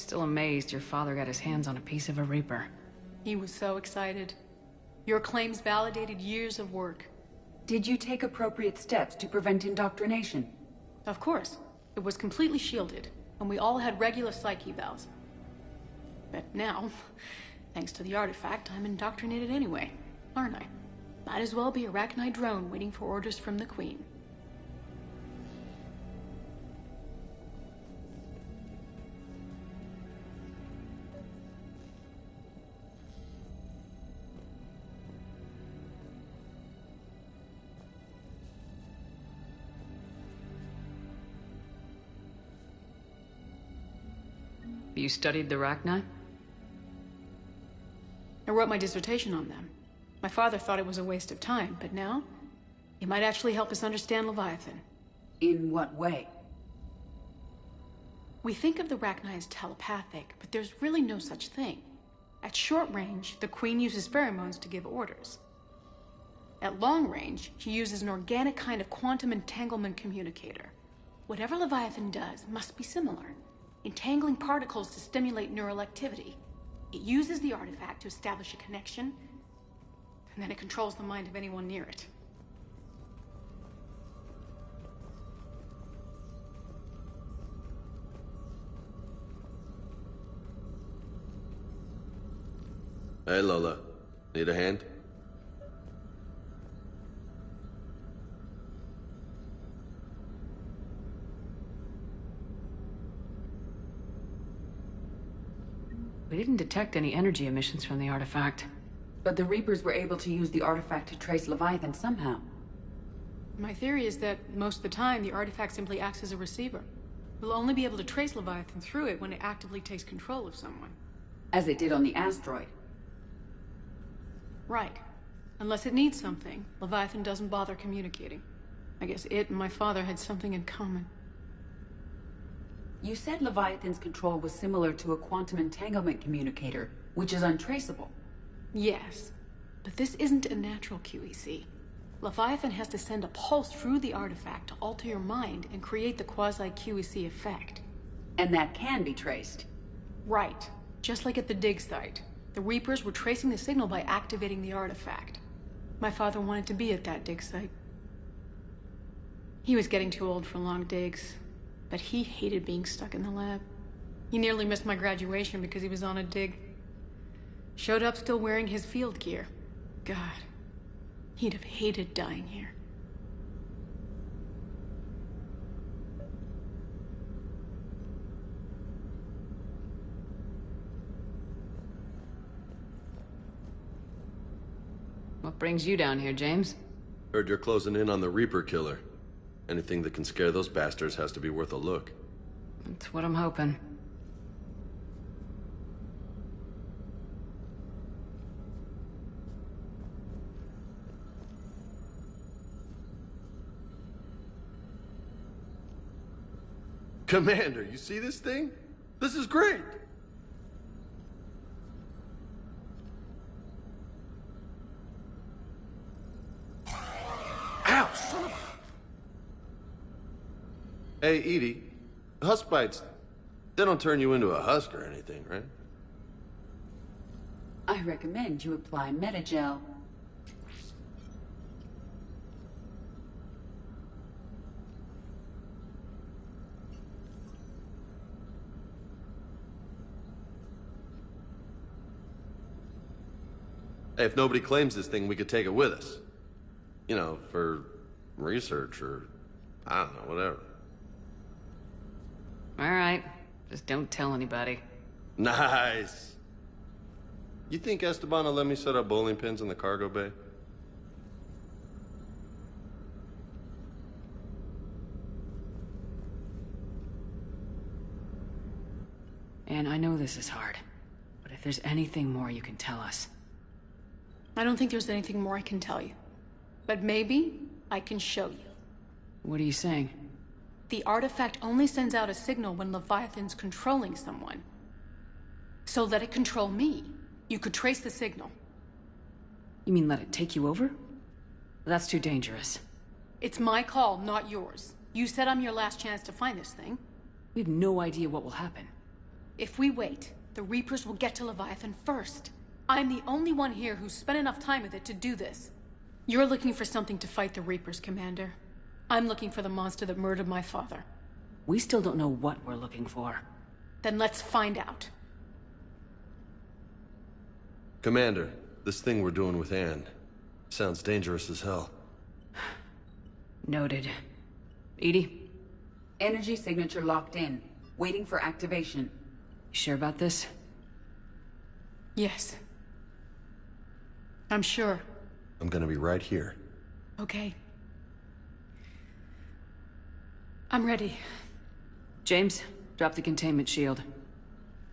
still amazed your father got his hands on a piece of a Reaper. He was so excited. Your claims validated years of work. Did you take appropriate steps to prevent indoctrination? Of course. It was completely shielded, and we all had regular psych evals. But now, thanks to the artifact, I'm indoctrinated anyway, aren't I? Might as well be a Arachnite drone waiting for orders from the Queen. You studied the Arachnite? I wrote my dissertation on them. My father thought it was a waste of time, but now, it might actually help us understand Leviathan. In what way? We think of the Arachnite as telepathic, but there's really no such thing. At short range, the Queen uses pheromones to give orders. At long range, she uses an organic kind of quantum entanglement communicator. Whatever Leviathan does must be similar, entangling particles to stimulate neural activity. It uses the artifact to establish a connection, and then it controls the mind of anyone near it. Hey, Lola. Need a hand? We didn't detect any energy emissions from the artifact. But the Reapers were able to use the artifact to trace Leviathan somehow. My theory is that most of the time, the artifact simply acts as a receiver. We'll only be able to trace Leviathan through it when it actively takes control of someone. As it did on the asteroid. Right. Unless it needs something, Leviathan doesn't bother communicating. I guess it and my father had something in common. You said Leviathan's control was similar to a quantum entanglement communicator, which is untraceable. Yes, but this isn't a natural QEC. Leviathan has to send a pulse through the artifact to alter your mind and create the quasi-QEC effect. And that can be traced. Right. Just like at the dig site. The Reapers were tracing the signal by activating the artifact. My father wanted to be at that dig site. He was getting too old for long digs, but he hated being stuck in the lab. He nearly missed my graduation because he was on a dig. Showed up still wearing his field gear. God, he'd have hated dying here. What brings you down here, James? Heard you're closing in on the Reaper killer. Anything that can scare those bastards has to be worth a look. That's what I'm hoping. Commander, you see this thing? This is great! Ow, son of a... Hey, Edie, husk bites, they don't turn you into a husk or anything, right? I recommend you apply Metagel. Hey, if nobody claims this thing, we could take it with us. You know, for research or, I don't know, whatever. All right. Just don't tell anybody. Nice. You think Esteban will let me set up bowling pins in the cargo bay? And I know this is hard, but if there's anything more you can tell us. I don't think there's anything more I can tell you. But maybe I can show you. What are you saying? The artifact only sends out a signal when Leviathan's controlling someone. So let it control me. You could trace the signal. You mean let it take you over? That's too dangerous. It's my call, not yours. You said I'm your last chance to find this thing. We have no idea what will happen. If we wait, the Reapers will get to Leviathan first. I'm the only one here who's spent enough time with it to do this. You're looking for something to fight the Reapers, Commander. I'm looking for the monster that murdered my father. We still don't know what we're looking for. Then let's find out. Commander, this thing we're doing with Anne sounds dangerous as hell. Noted. Edie? Energy signature locked in. Waiting for activation. You sure about this? Yes. I'm sure. I'm gonna be right here. Okay. I'm ready. James, drop the containment shield.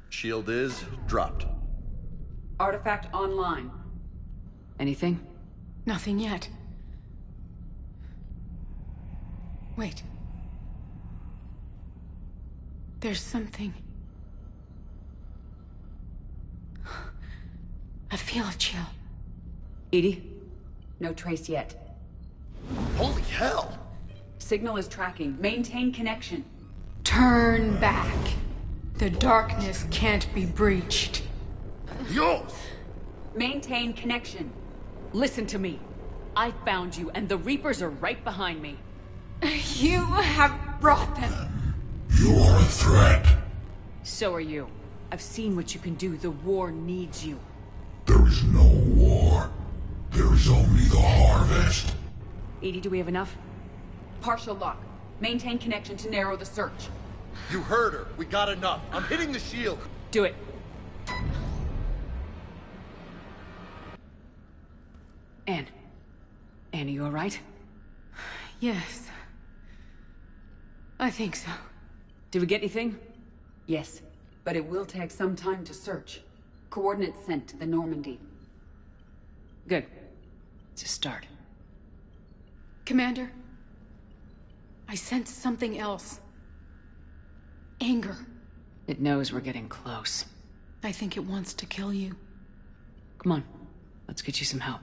Shield is dropped. Artifact online. Anything? Nothing yet. Wait. There's something. I feel a chill. Edie? No trace yet. Holy hell! Signal is tracking. Maintain connection. Turn back. The darkness can't be breached. Dios! Maintain connection. Listen to me. I found you, and the Reapers are right behind me. You have brought them. You are a threat. So are you. I've seen what you can do. The war needs you. There is no war. There is only the harvest. Edie, do we have enough? Partial lock. Maintain connection to narrow the search. You heard her. We got enough. I'm hitting the shield. Do it. Anne, are you alright? Yes. I think so. Did we get anything? Yes, but it will take some time to search. Coordinates sent to the Normandy. Good. It's a start. Commander, I sense something else. Anger. It knows we're getting close. I think it wants to kill you. Come on, let's get you some help.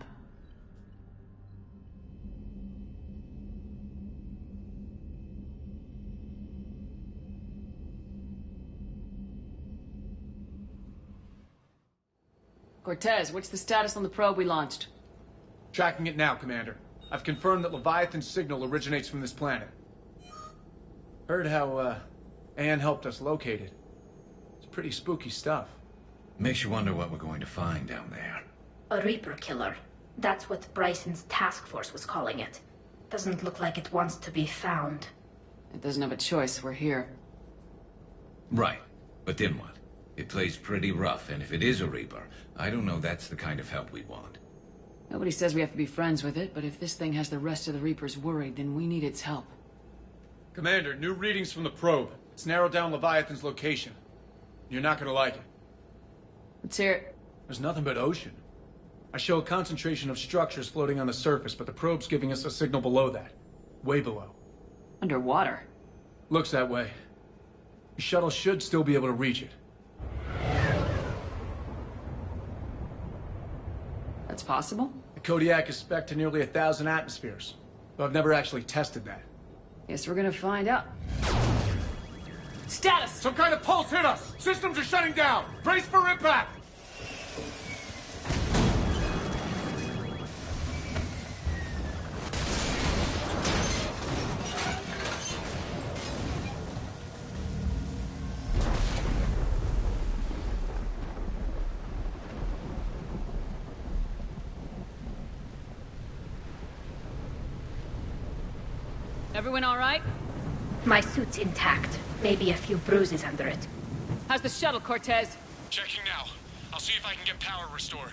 Cortez, what's the status on the probe we launched? Tracking it now, Commander. I've confirmed that Leviathan's signal originates from this planet. Heard how, Anne helped us locate it. It's pretty spooky stuff. Makes you wonder what we're going to find down there. A Reaper killer. That's what Bryson's task force was calling it. Doesn't look like it wants to be found. It doesn't have a choice, we're here. Right. But then what? It plays pretty rough, and if it is a Reaper, I don't know that's the kind of help we want. Nobody says we have to be friends with it, but if this thing has the rest of the Reapers worried, then we need its help. Commander, new readings from the probe. It's narrowed down Leviathan's location. You're not gonna like it. Let's hear it. There's nothing but ocean. I show a concentration of structures floating on the surface, but the probe's giving us a signal below that. Way below. Underwater? Looks that way. The shuttle should still be able to reach it. That's possible? The Kodiak is spec'd to nearly 1,000 atmospheres, but I've never actually tested that. Guess we're gonna find out. Status! Some kind of pulse hit us! Systems are shutting down! Brace for impact! Everyone all right? My suit's intact. Maybe a few bruises under it. How's the shuttle, Cortez? Checking now. I'll see if I can get power restored.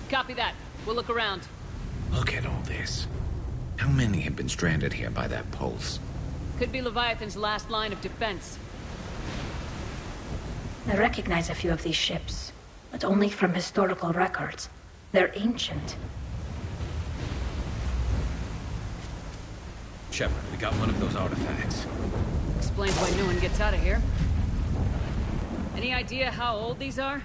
Copy that. We'll look around. Look at all this. How many have been stranded here by that pulse? Could be Leviathan's last line of defense. I recognize a few of these ships, but only from historical records. They're ancient. Shepard, we got one of those artifacts. Explains why no one gets out of here. Any idea how old these are?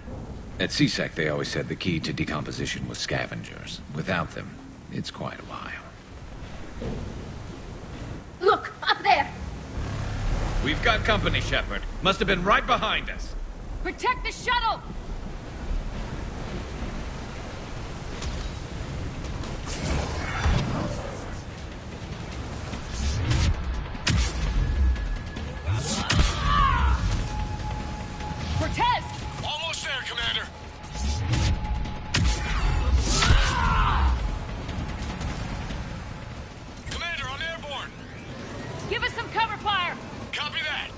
At CSEC, they always said the key to decomposition was scavengers. Without them, it's quite a while. Look, up there! We've got company, Shepard. Must have been right behind us. Protect the shuttle! Cortez! Almost there, Commander. Commander, I'm airborne. Give us some cover fire! Copy that.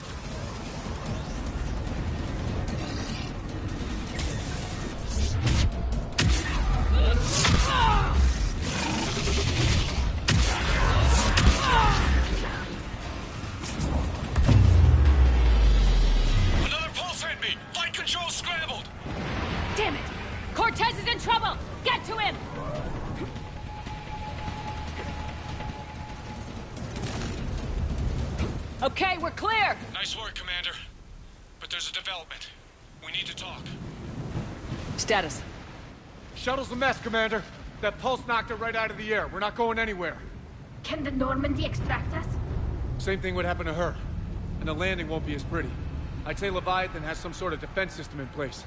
Another pulse hit me. Flight control scrambled. Damn it! Cortez is in trouble! Get to him! Okay, we're clear! Nice work, Commander. But there's a development. We need to talk. Status. Shuttle's a mess, Commander. That pulse knocked it right out of the air. We're not going anywhere. Can the Normandy extract us? Same thing would happen to her. And the landing won't be as pretty. I'd say Leviathan has some sort of defense system in place.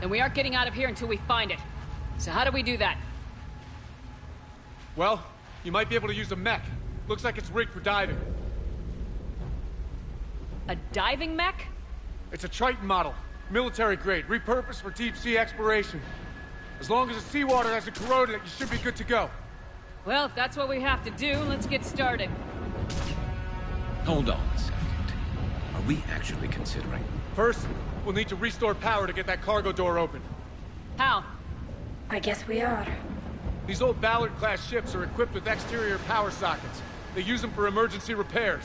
Then we aren't getting out of here until we find it. So how do we do that? Well, you might be able to use a mech. Looks like it's rigged for diving. A diving mech? It's a Triton model. Military grade, repurposed for deep sea exploration. As long as the seawater hasn't corroded it, you should be good to go. Well, if that's what we have to do, let's get started. Hold on a second. Are we actually considering? First, we'll need to restore power to get that cargo door open. How? I guess we are. These old Ballard-class ships are equipped with exterior power sockets. They use them for emergency repairs.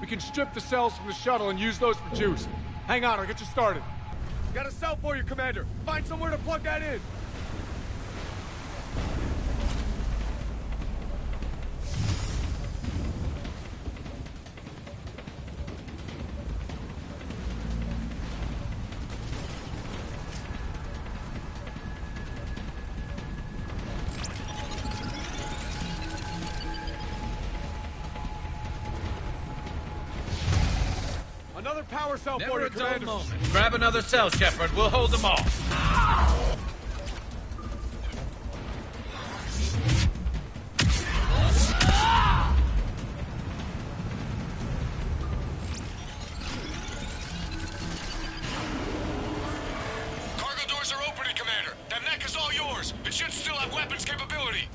We can strip the cells from the shuttle and use those for juice. Hang on, I'll get you started. Got a cell for you, Commander. Find somewhere to plug that in. Another power cell for you, Commander. Moment. Grab another cell, Shepard. We'll hold them all. Cargo doors are opening, Commander. That mech is all yours. It should still have weapons capability.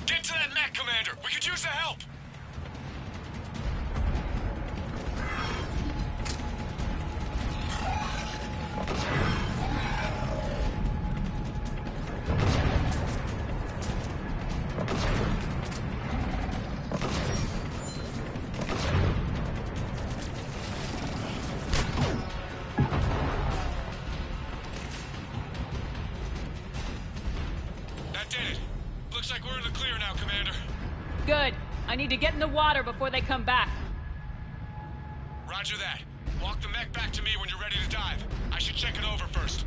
Get to that mech, Commander. We could use the help. That did it. Looks like we're in the clear now, Commander. Good. I need to get in the water before they come back. Roger that. Walk the mech back to me when you're ready to dive. I should check it over first.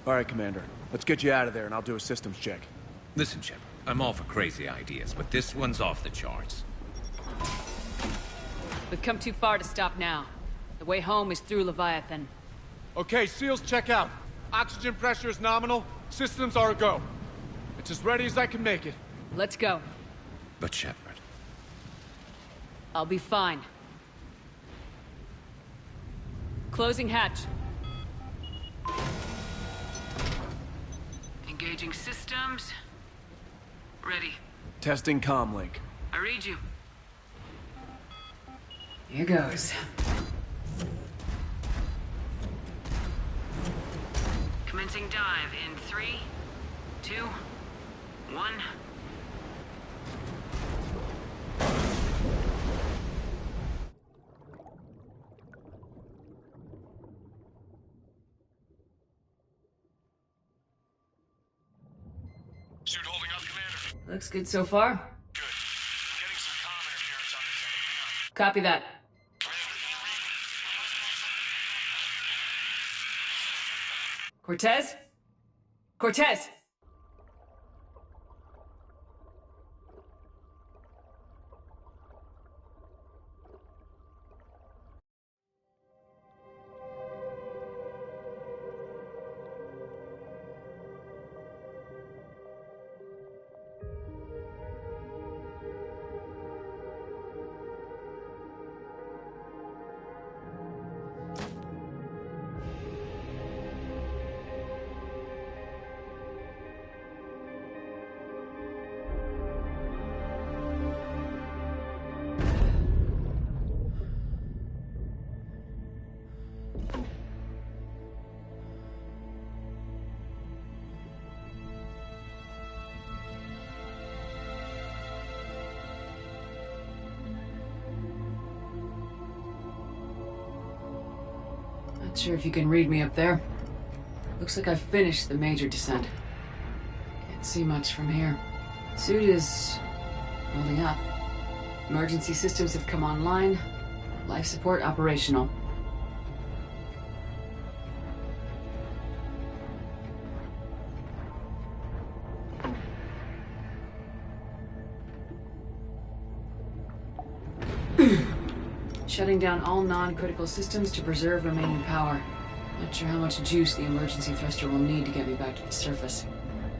All right, Commander. Let's get you out of there and I'll do a systems check. Listen, Shepard. I'm all for crazy ideas, but this one's off the charts. We've come too far to stop now. The way home is through Leviathan. Okay, SEALs check out. Oxygen pressure is nominal. Systems are a go. It's as ready as I can make it. Let's go. But Shepard... I'll be fine. Closing hatch. Engaging systems. Ready. Testing comlink. I read you. Here goes. Commencing dive in 3, 2, 1. Suit holding up, Commander? Looks good so far. Good. I'm getting some comm interference on this end. Hang on. Copy that. Cortez? Cortez! Not sure if you can read me up there. Looks like I've finished the major descent. Can't see much from here. Suit is holding up. Emergency systems have come online. Life support operational. Shutting down all non-critical systems to preserve remaining power. Not sure how much juice the emergency thruster will need to get me back to the surface.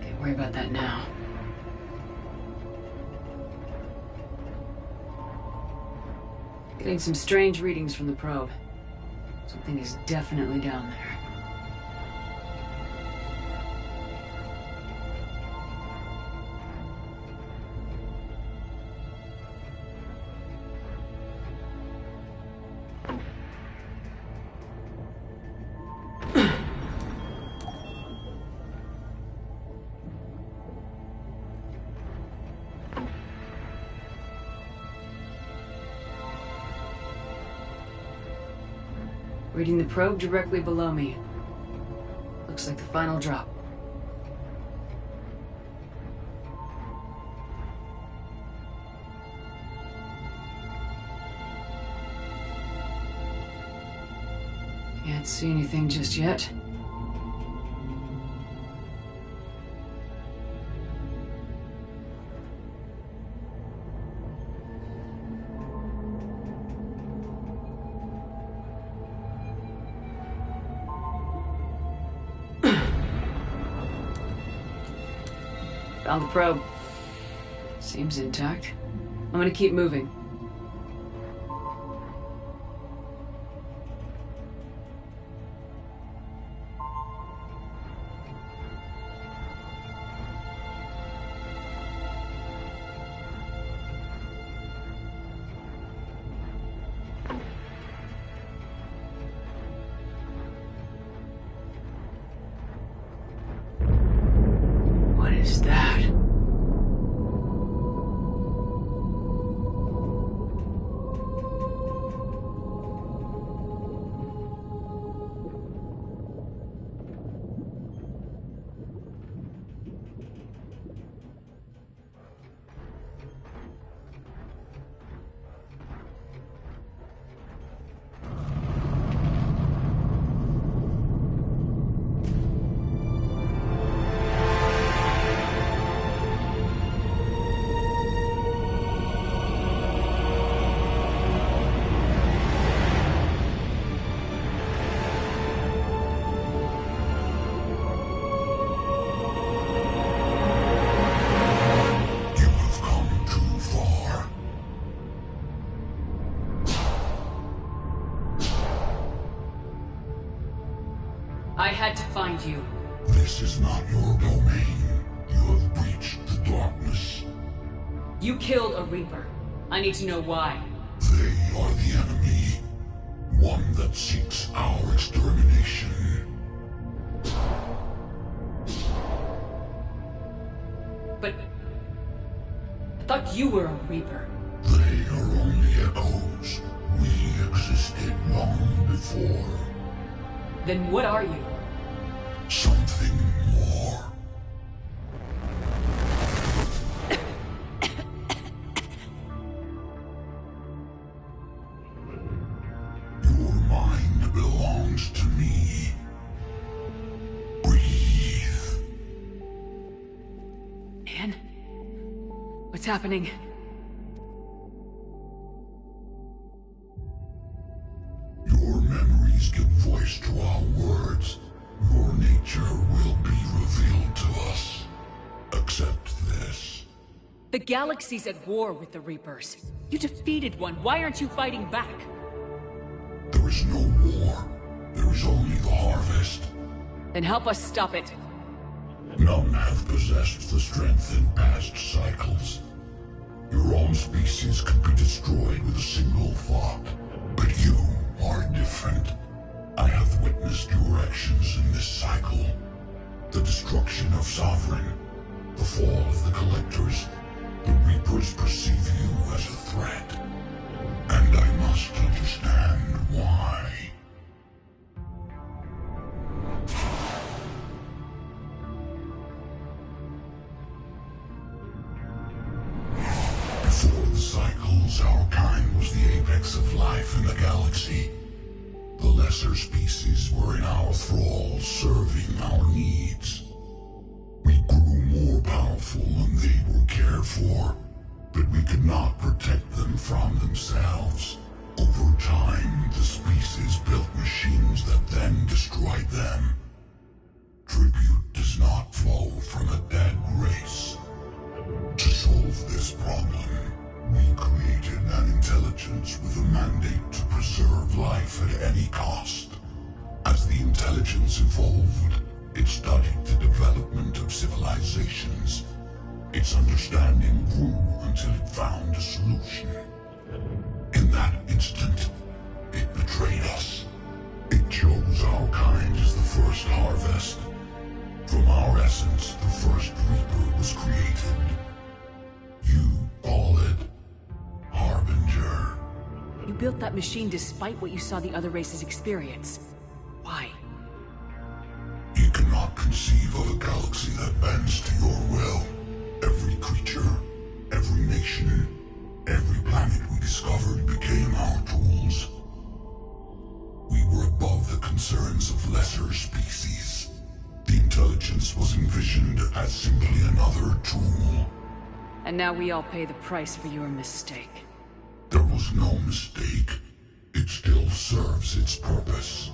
Can't worry about that now. Getting some strange readings from the probe. Something is definitely down there. Reading the probe directly below me. Looks like the final drop. Can't see anything just yet. Found the probe. Seems intact. I'm gonna keep moving. What is that? I had to find you. This is not your domain. You have breached the darkness. You killed a Reaper. I need to know why. They are the enemy. One that seeks our extermination. But thought you were a Reaper. They are only echoes. We existed long before. Then what are you? Something more. Your mind belongs to me. Breathe. Man? What's happening? Your memories give voice to our words. Your nature will be revealed to us. Accept this. The galaxy's at war with the Reapers. You defeated one. Why aren't you fighting back? There is no war. There is only the harvest. Then help us stop it. None have possessed the strength in past cycles. Your own species could be destroyed with a single thought. But you are different. I have witnessed your actions in this cycle. The destruction of Sovereign, the fall of the Collectors. The Reapers perceive you as a threat. And I must understand why. Before the cycles, our kind was the apex of life in the galaxy. The lesser species were in our thrall, serving our needs. We grew more powerful and they were cared for, but we could not protect them from themselves. Over time, the species built machines that then destroyed them. Tribute does not flow from a dead race. To solve this problem, we created an intelligence with a mandate to preserve life at any cost. As the intelligence evolved, it studied the development of civilizations. Its understanding grew until it found a solution. In that instant, it betrayed us. It chose our kind as the first harvest. From our essence, the first Reaper was created. You call it Harbinger. You built that machine despite what you saw the other races experience. Why? You cannot conceive of a galaxy that bends to your will. Every creature, every nation, every planet we discovered became our tools. We were above the concerns of lesser species. The intelligence was envisioned as simply another tool. And now we all pay the price for your mistake. There was no mistake. It still serves its purpose.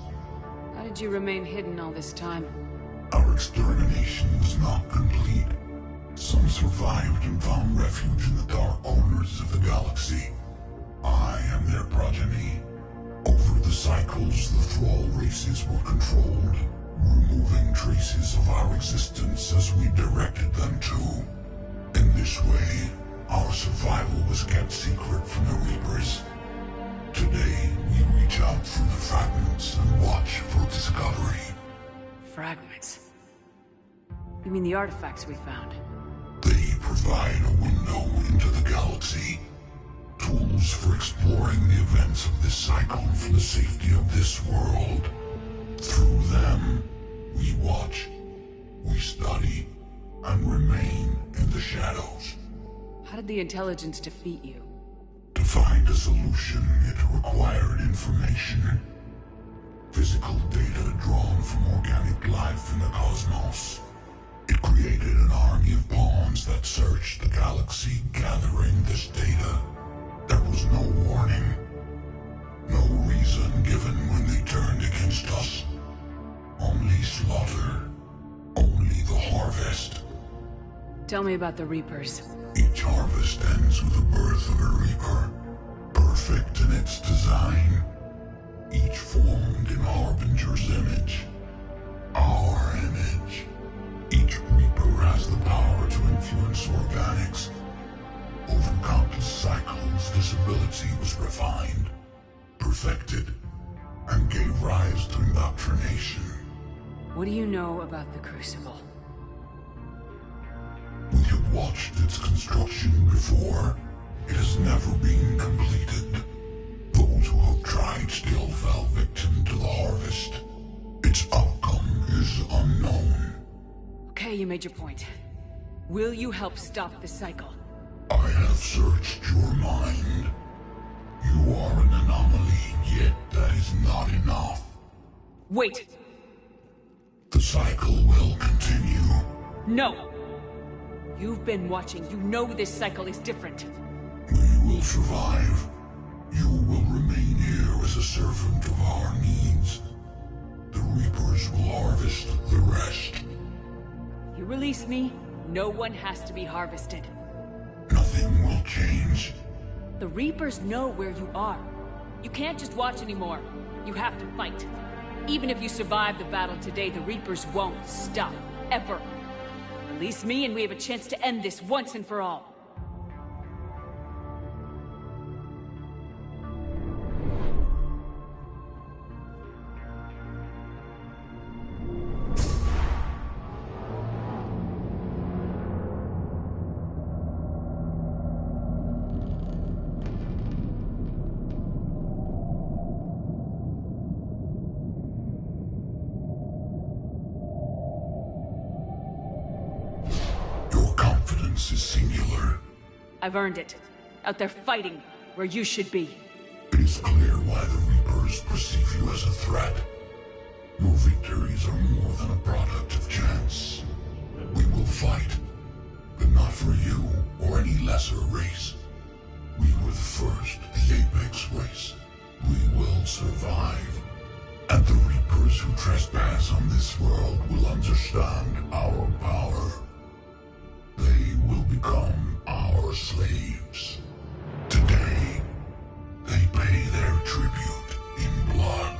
How did you remain hidden all this time? Our extermination was not complete. Some survived and found refuge in the dark corners of the galaxy. I am their progeny. Over the cycles, the thrall races were controlled, removing traces of our existence as we directed them to. In this way, our survival was kept secret from the Reapers. Today, we reach out through the fragments and watch for discovery. Fragments? You mean the artifacts we found? They provide a window into the galaxy. Tools for exploring the events of this cycle for the safety of this world. Through them, we watch, we study, and remain in the shadows. How did the intelligence defeat you? To find a solution, it required information. Physical data drawn from organic life in the cosmos. It created an army of pawns that searched the galaxy, gathering this data. There was no warning. No reason given when they turned against us. Only slaughter. Only the harvest. Tell me about the Reapers. Each harvest ends with the birth of a Reaper. Perfect in its design. Each formed in Harbinger's image. Our image. Each Reaper has the power to influence organics. Over countless cycles, this ability was refined, perfected, and gave rise to indoctrination. What do you know about the Crucible? We have watched its construction before. It has never been completed. Those who have tried still fell victim to the harvest. Its outcome is unknown. Okay, you made your point. Will you help stop the cycle? I have searched your mind. You are an anomaly, yet that is not enough. Wait! The cycle will continue. No! You've been watching. You know this cycle is different. We will survive. You will remain here as a servant of our needs. The Reapers will harvest the rest. You release me, no one has to be harvested. Nothing will change. The Reapers know where you are. You can't just watch anymore. You have to fight. Even if you survive the battle today, the Reapers won't stop. Ever. Release me and we have a chance to end this once and for all. Is singular. I've earned it. Out there fighting, where you should be. It is clear why the Reapers perceive you as a threat. Your victories are more than a product of chance. We will fight, but not for you or any lesser race. We were the first, the Apex race. We will survive. And the Reapers who trespass on this world will understand our power. They will become our slaves. Today, they pay their tribute in blood.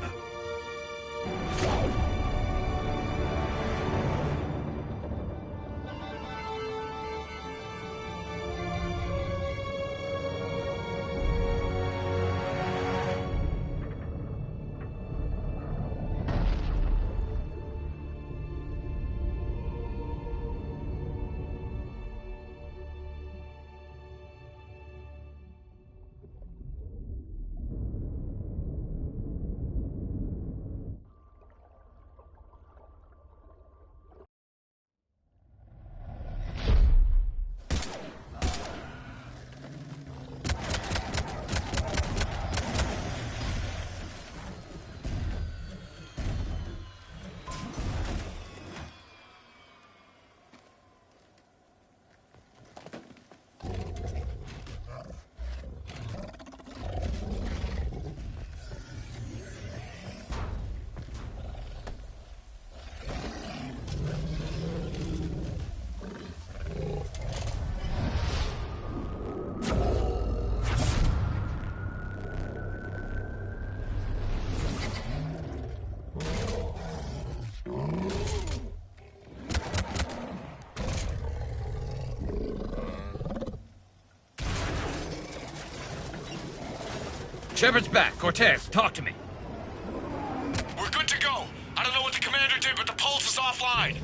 Shepard's back. Cortez, talk to me. We're good to go. I don't know what the commander did, but the pulse is offline.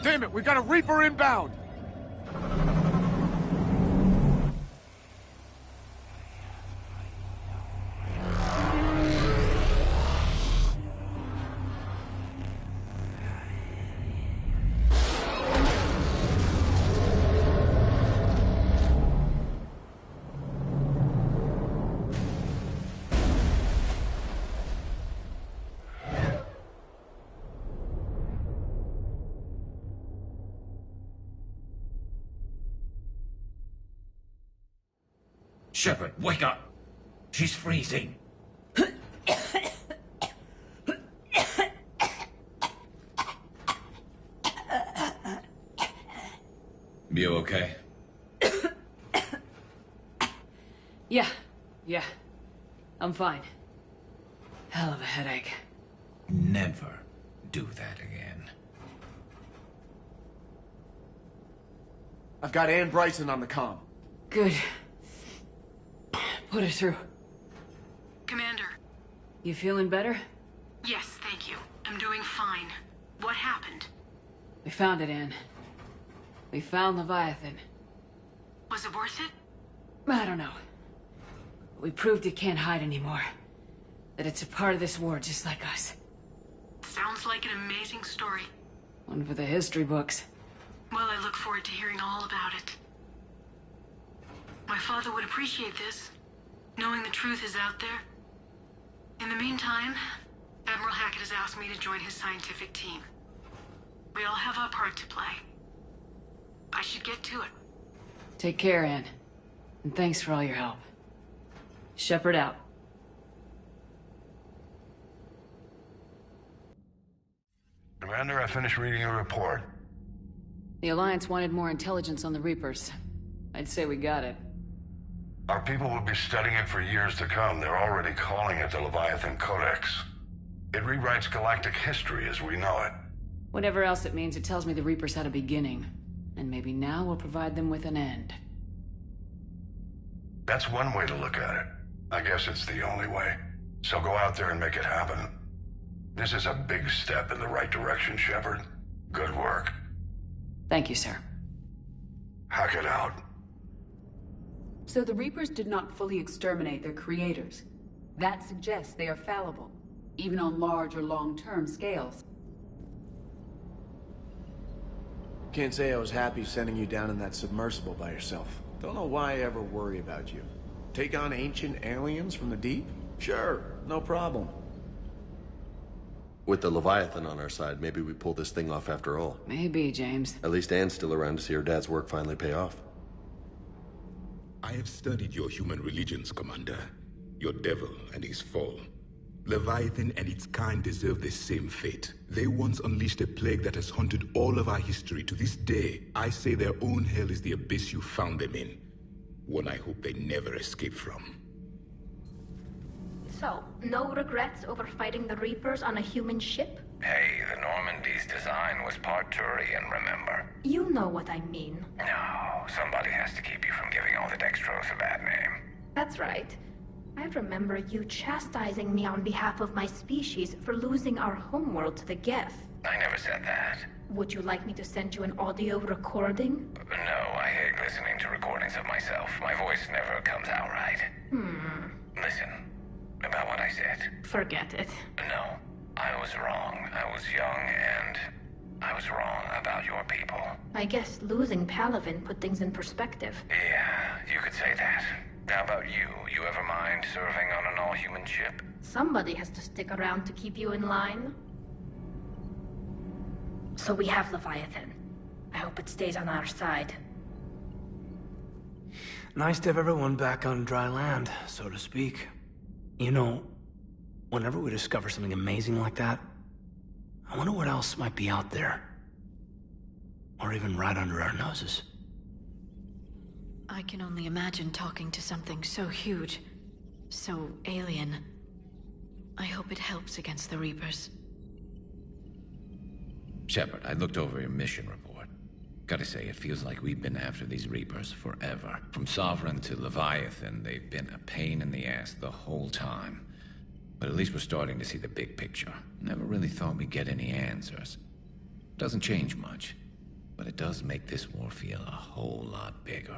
Damn it, we got a Reaper inbound! Shepard, wake up! She's freezing. You okay? Yeah. I'm fine. Hell of a headache. Never do that again. I've got Ann Bryson on the comm. Good. Put her through. Commander. You feeling better? Yes, thank you. I'm doing fine. What happened? We found it, Ann. We found Leviathan. Was it worth it? I don't know. We proved it can't hide anymore. That it's a part of this war just like us. Sounds like an amazing story. One for the history books. Well, I look forward to hearing all about it. My father would appreciate this, knowing the truth is out there. In the meantime, Admiral Hackett has asked me to join his scientific team. We all have our part to play. I should get to it. Take care, Ann. And thanks for all your help. Shepard out. Commander, I finished reading your report. The Alliance wanted more intelligence on the Reapers. I'd say we got it. Our people will be studying it for years to come. They're already calling it the Leviathan Codex. It rewrites galactic history as we know it. Whatever else it means, it tells me the Reapers had a beginning. And maybe now we'll provide them with an end. That's one way to look at it. I guess it's the only way. So go out there and make it happen. This is a big step in the right direction, Shepard. Good work. Thank you, sir. Hack it out. So the Reapers did not fully exterminate their creators. That suggests they are fallible, even on large or long-term scales. Can't say I was happy sending you down in that submersible by yourself. Don't know why I ever worry about you. Take on ancient aliens from the deep? Sure, no problem. With the Leviathan on our side, maybe we pull this thing off after all. Maybe, James. At least Anne's still around to see her dad's work finally pay off. I have studied your human religions, Commander. Your devil and his fall. Leviathan and its kind deserve the same fate. They once unleashed a plague that has haunted all of our history to this day. I say their own hell is the abyss you found them in. One I hope they never escape from. So, no regrets over fighting the Reapers on a human ship? Hey, the Normandy's design was part Turian, remember? You know what I mean. No, somebody has to keep you from giving all the Dextros a bad name. That's right. I remember you chastising me on behalf of my species for losing our homeworld to the Geth. I never said that. Would you like me to send you an audio recording? No, I hate listening to recordings of myself. My voice never comes out right. Listen, about what I said. Forget it. No, I was wrong. I was young and I was wrong about your people. I guess losing Palavin put things in perspective. Yeah, you could say that. How about you? You ever mind serving on an all-human ship? Somebody has to stick around to keep you in line. So we have Leviathan. I hope it stays on our side. Nice to have everyone back on dry land, so to speak. You know, whenever we discover something amazing like that, I wonder what else might be out there. Or even right under our noses. I can only imagine talking to something so huge, so alien. I hope it helps against the Reapers. Shepard, I looked over your mission report. Gotta say, it feels like we've been after these Reapers forever. From Sovereign to Leviathan, they've been a pain in the ass the whole time. But at least we're starting to see the big picture. Never really thought we'd get any answers. Doesn't change much, but it does make this war feel a whole lot bigger.